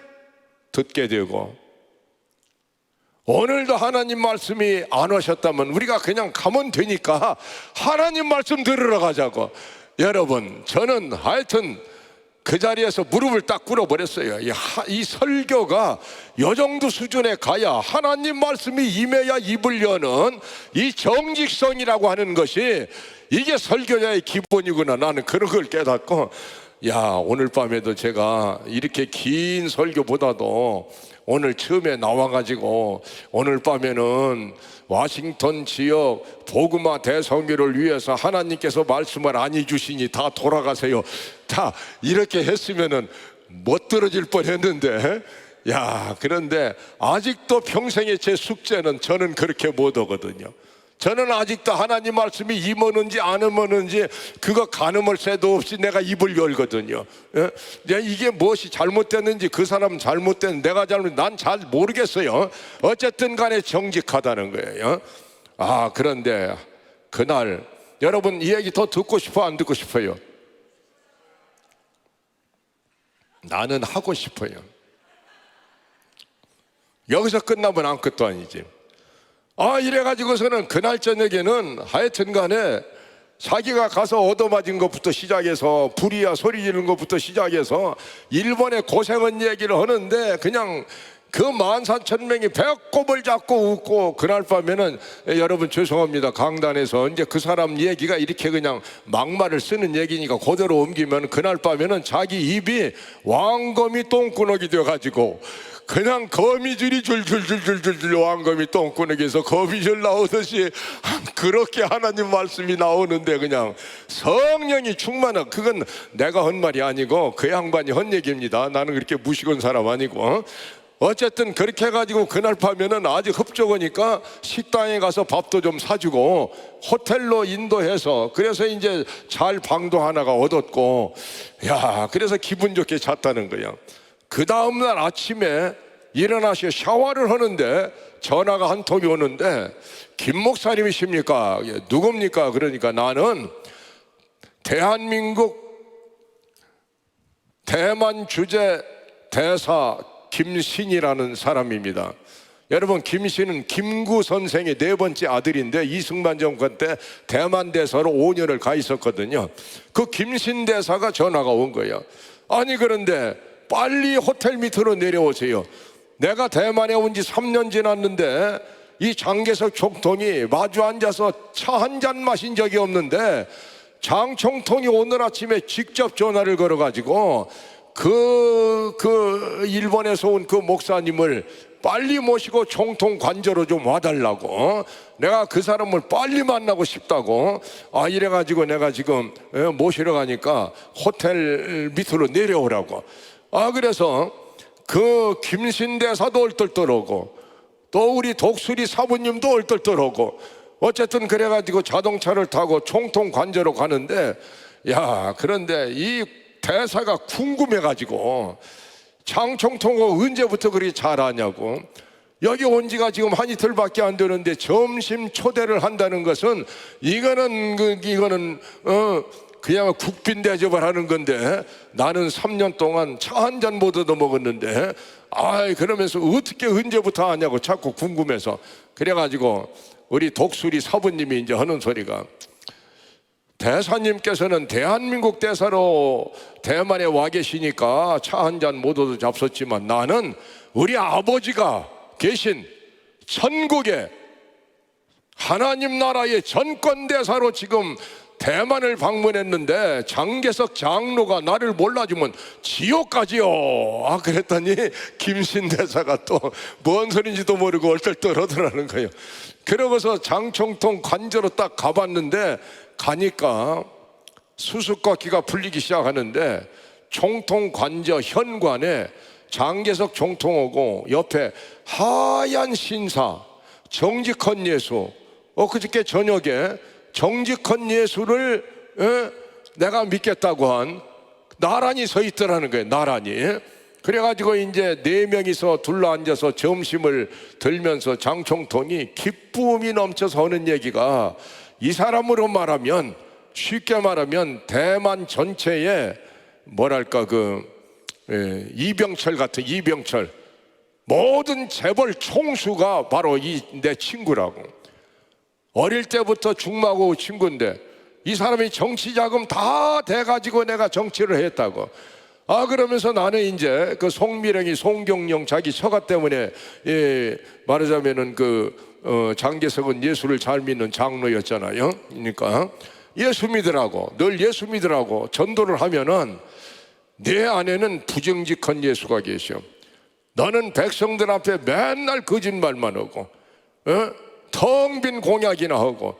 듣게 되고, 오늘도 하나님 말씀이 안 오셨다면 우리가 그냥 가면 되니까 하나님 말씀 들으러 가자고. 여러분, 저는 하여튼 그 자리에서 무릎을 딱 꿇어버렸어요. 이 설교가 이 정도 수준에 가야 하나님 말씀이 임해야 입을 여는 이 정직성이라고 하는 것이 이게 설교자의 기본이구나. 나는 그런 걸 깨닫고, 오늘 밤에도 제가 이렇게 긴 설교보다도 오늘 처음에 나와가지고 오늘 밤에는 워싱턴 지역 복음화 대성교를 위해서 하나님께서 말씀을 안 해주시니 다 돌아가세요, 다 이렇게 했으면은 못 들어질 뻔했는데, 그런데 아직도 평생의 제 숙제는 저는 그렇게 못 하거든요. 저는 아직도 하나님 말씀이 임하는지 안 임하는지 그거 가늠할 새도 없이 내가 입을 열거든요. 이게 무엇이 잘못됐는지, 그 사람은 잘못된, 내가 잘못, 난 잘 모르겠어요. 어쨌든 간에 정직하다는 거예요. 그런데 그날 여러분 이 얘기 더 듣고 싶어 안 듣고 싶어요? 나는 하고 싶어요. 여기서 끝나면 아무것도 아니지. 이래가지고서는 그날 저녁에는 하여튼 간에 자기가 가서 얻어맞은 것부터 시작해서 불이야 소리 지르는 것부터 시작해서 일본의 고생한 얘기를 하는데, 그냥 그 14,000명이 배꼽을 잡고 웃고, 그날 밤에는 여러분 죄송합니다, 강단에서 이제 그 사람 얘기가 이렇게 그냥 막말을 쓰는 얘기니까 그대로 옮기면 그날 밤에는 자기 입이 왕거미 똥구멍이 되어가지고 그냥 거미줄이 줄줄줄줄줄 왕거미 똥구멍에서 거미줄 나오듯이 그렇게 하나님 말씀이 나오는데, 그냥 성령이 충만한, 그건 내가 한 말이 아니고 그 양반이 한 얘기입니다. 나는 그렇게 무식한 사람 아니고. 어쨌든 그렇게 해가지고 그날 밤에는 아직 흡족하니까 식당에 가서 밥도 좀 사주고 호텔로 인도해서, 그래서 이제 잘 방도 하나가 얻었고, 야, 그래서 기분 좋게 잤다는 거야. 그 다음날 아침에 일어나서 샤워를 하는데 전화가 한 통이 오는데, 김 목사님이십니까? 누굽니까? 그러니까 나는 대한민국 대만 주재 대사 김신이라는 사람입니다. 여러분, 김신은 김구 선생의 네 번째 아들인데 이승만 정권 때 대만 대사로 5년을 가 있었거든요. 그 김신 대사가 전화가 온 거예요. 아니, 그런데 빨리 호텔 밑으로 내려오세요. 내가 대만에 온 지 3년 지났는데 이 장개석 총통이 마주 앉아서 차 한 잔 마신 적이 없는데 장 총통이 오늘 아침에 직접 전화를 걸어가지고 일본에서 온 그 목사님을 빨리 모시고 총통 관저로 좀 와달라고, 내가 그 사람을 빨리 만나고 싶다고. 이래가지고 내가 지금 모시러 가니까 호텔 밑으로 내려오라고. 그래서 그 김신 대사도 얼떨떨 오고 또 우리 독수리 사부님도 얼떨떨 오고, 어쨌든 그래가지고 자동차를 타고 총통 관저로 가는데, 야, 그런데 이 대사가 궁금해가지고 장 총통은 언제부터 그렇게 잘하냐고. 여기 온 지가 지금 한 이틀밖에 안 되는데 점심 초대를 한다는 것은 이거는 그냥 국빈 대접을 하는 건데 나는 3년 동안 차 한 잔 못 얻어 먹었는데, 그러면서 어떻게 언제부터 하냐고 자꾸 궁금해서. 그래가지고 우리 독수리 사부님이 이제 하는 소리가, 대사님께서는 대한민국 대사로 대만에 와 계시니까 차 한 잔 못 얻어 잡섰지만 나는 우리 아버지가 계신 천국의 하나님 나라의 전권대사로 지금 대만을 방문했는데 장개석 장로가 나를 몰라주면 지옥 가지요. 그랬더니 김신 대사가 또 뭔 소린지도 모르고 얼떨떨하더라는 거예요. 그러고서 장총통 관저로 딱 가봤는데, 가니까 수수께끼가 풀리기 시작하는데 총통 관저 현관에 장개석 총통하고 옆에 하얀 신사 정직헌 예수, 그저께 저녁에 정직헌 예수를 내가 믿겠다고 한 나란히 서 있더라는 거예요. 나란히. 그래가지고 이제 4명이서 둘러앉아서 점심을 들면서 장 총통이 기쁨이 넘쳐서 하는 얘기가, 이 사람으로 말하면, 쉽게 말하면 대만 전체에 뭐랄까 이병철 같은, 이병철 모든 재벌 총수가 바로 내 친구라고. 어릴 때부터 중마고 친구인데 이 사람이 정치 자금 다 돼가지고 내가 정치를 했다고. 그러면서 나는 이제 그 송미령이 송경영 자기 처가 때문에, 말하자면은 장개석은 예수를 잘 믿는 장로였잖아요. 그러니까 예수 믿으라고, 늘 예수 믿으라고 전도를 하면은 내 안에는 부정직한 예수가 계셔. 너는 백성들 앞에 맨날 거짓말만 하고 텅 빈 공약이나 하고,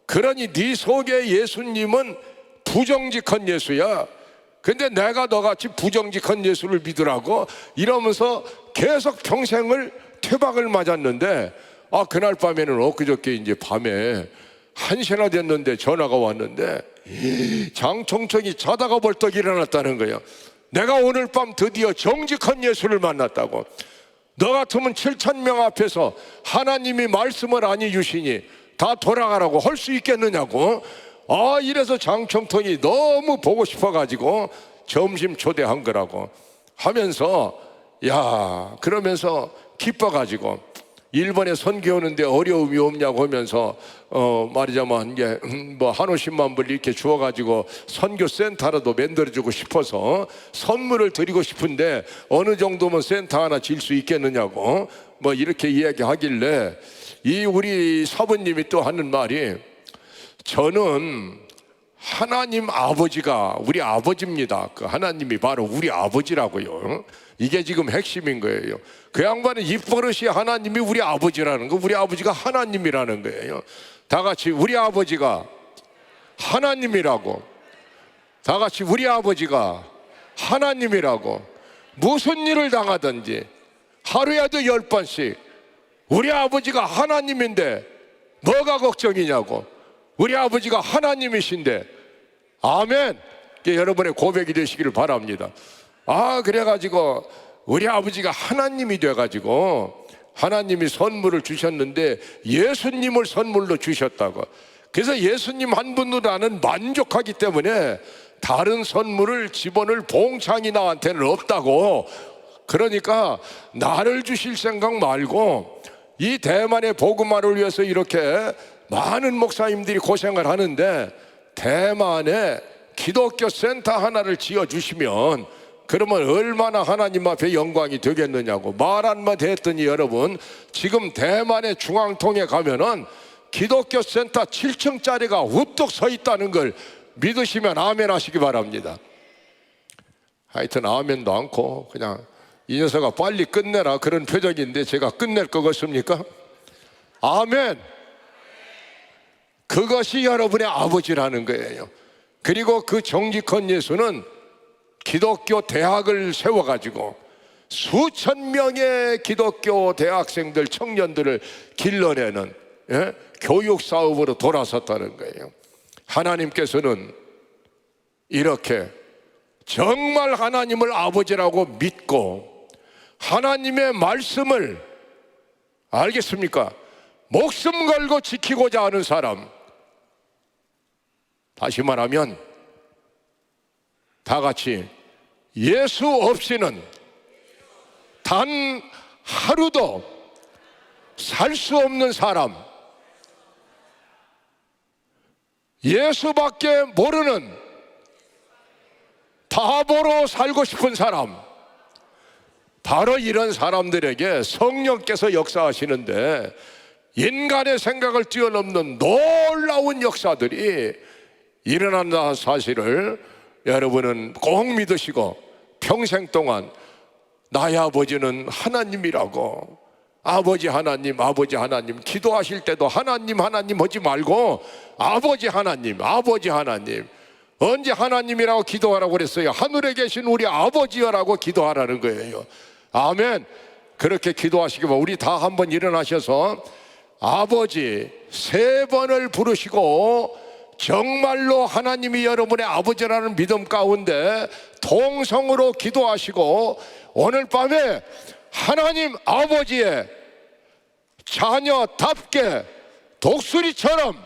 그러니 네 속에 예수님은 부정직한 예수야. 근데 내가 너같이 부정직한 예수를 믿으라고 이러면서 계속 평생을 퇴박을 맞았는데, 그날 밤에는 엊그저께 이제 밤에 1시나 됐는데 전화가 왔는데 장총총이 자다가 벌떡 일어났다는 거예요. 내가 오늘 밤 드디어 정직한 예수를 만났다고. 너 같으면 7,000명 앞에서 하나님이 말씀을 아니 주시니 다 돌아가라고 할 수 있겠느냐고. 이래서 장총통이 너무 보고 싶어가지고 점심 초대한 거라고 하면서, 그러면서 기뻐가지고 일본에 선교하는데 어려움이 없냐고 하면서 말하자면 이제 뭐 한 50만 불 이렇게 주어가지고 선교센터라도 만들어주고 싶어서 선물을 드리고 싶은데 어느 정도면 센터 하나 질 수 있겠느냐고 뭐 이렇게 이야기하길래, 이 우리 사부님이 또 하는 말이, 저는 하나님 아버지가 우리 아버지입니다. 그 하나님이 바로 우리 아버지라고요. 이게 지금 핵심인 거예요. 그 양반은 입버릇이 하나님이 우리 아버지라는 거, 우리 아버지가 하나님이라는 거예요. 다 같이 우리 아버지가 하나님이라고. 다 같이 우리 아버지가 하나님이라고. 무슨 일을 당하든지 하루에도 10번씩. 우리 아버지가 하나님인데 뭐가 걱정이냐고. 우리 아버지가 하나님이신데. 아멘. 여러분의 고백이 되시기를 바랍니다. 그래가지고 우리 아버지가 하나님이 돼가지고 하나님이 선물을 주셨는데 예수님을 선물로 주셨다고. 그래서 예수님 한 분으로 나는 만족하기 때문에 다른 선물을 집어넣을 봉창이 나한테는 없다고. 그러니까 나를 주실 생각 말고 이 대만의 복음화를 위해서 이렇게 많은 목사님들이 고생을 하는데 대만에 기독교 센터 하나를 지어주시면 그러면 얼마나 하나님 앞에 영광이 되겠느냐고. 말 한마디 했더니 여러분, 지금 대만의 중앙통에 가면은 기독교 센터 7층짜리가 우뚝 서 있다는 걸 믿으시면 아멘 하시기 바랍니다. 하여튼 아멘도 않고 그냥 이 녀석아 빨리 끝내라 그런 표정인데 제가 끝낼 것 같습니까? 아멘. 그것이 여러분의 아버지라는 거예요. 그리고 그 정직한 예수는 기독교 대학을 세워가지고 수천 명의 기독교 대학생들, 청년들을 길러내는 교육 사업으로 돌아섰다는 거예요. 하나님께서는 이렇게 정말 하나님을 아버지라고 믿고 하나님의 말씀을 알겠습니까? 목숨 걸고 지키고자 하는 사람, 다시 말하면 다 같이 예수 없이는 단 하루도 살 수 없는 사람, 예수밖에 모르는 바보로 살고 싶은 사람, 바로 이런 사람들에게 성령께서 역사하시는데 인간의 생각을 뛰어넘는 놀라운 역사들이 일어난다는 사실을 여러분은 꼭 믿으시고 평생 동안 나의 아버지는 하나님이라고, 아버지 하나님 기도하실 때도 하나님 하지 말고 아버지 하나님. 언제 하나님이라고 기도하라고 그랬어요? 하늘에 계신 우리 아버지여라고 기도하라는 거예요. 아멘. 그렇게 기도하시기 바랍니다. 우리 다 한번 일어나셔서 아버지 3번을 부르시고 정말로 하나님이 여러분의 아버지라는 믿음 가운데 통성으로 기도하시고 오늘 밤에 하나님 아버지의 자녀답게 독수리처럼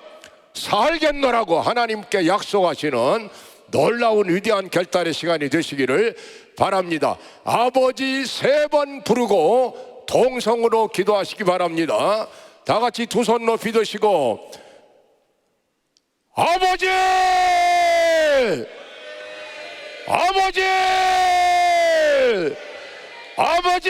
살겠노라고 하나님께 약속하시는 놀라운 위대한 결단의 시간이 되시기를 바랍니다. 아버지 3번 부르고 통성으로 기도하시기 바랍니다. 다 같이 두 손 높이 드시고 아버지! 아버지! 아버지!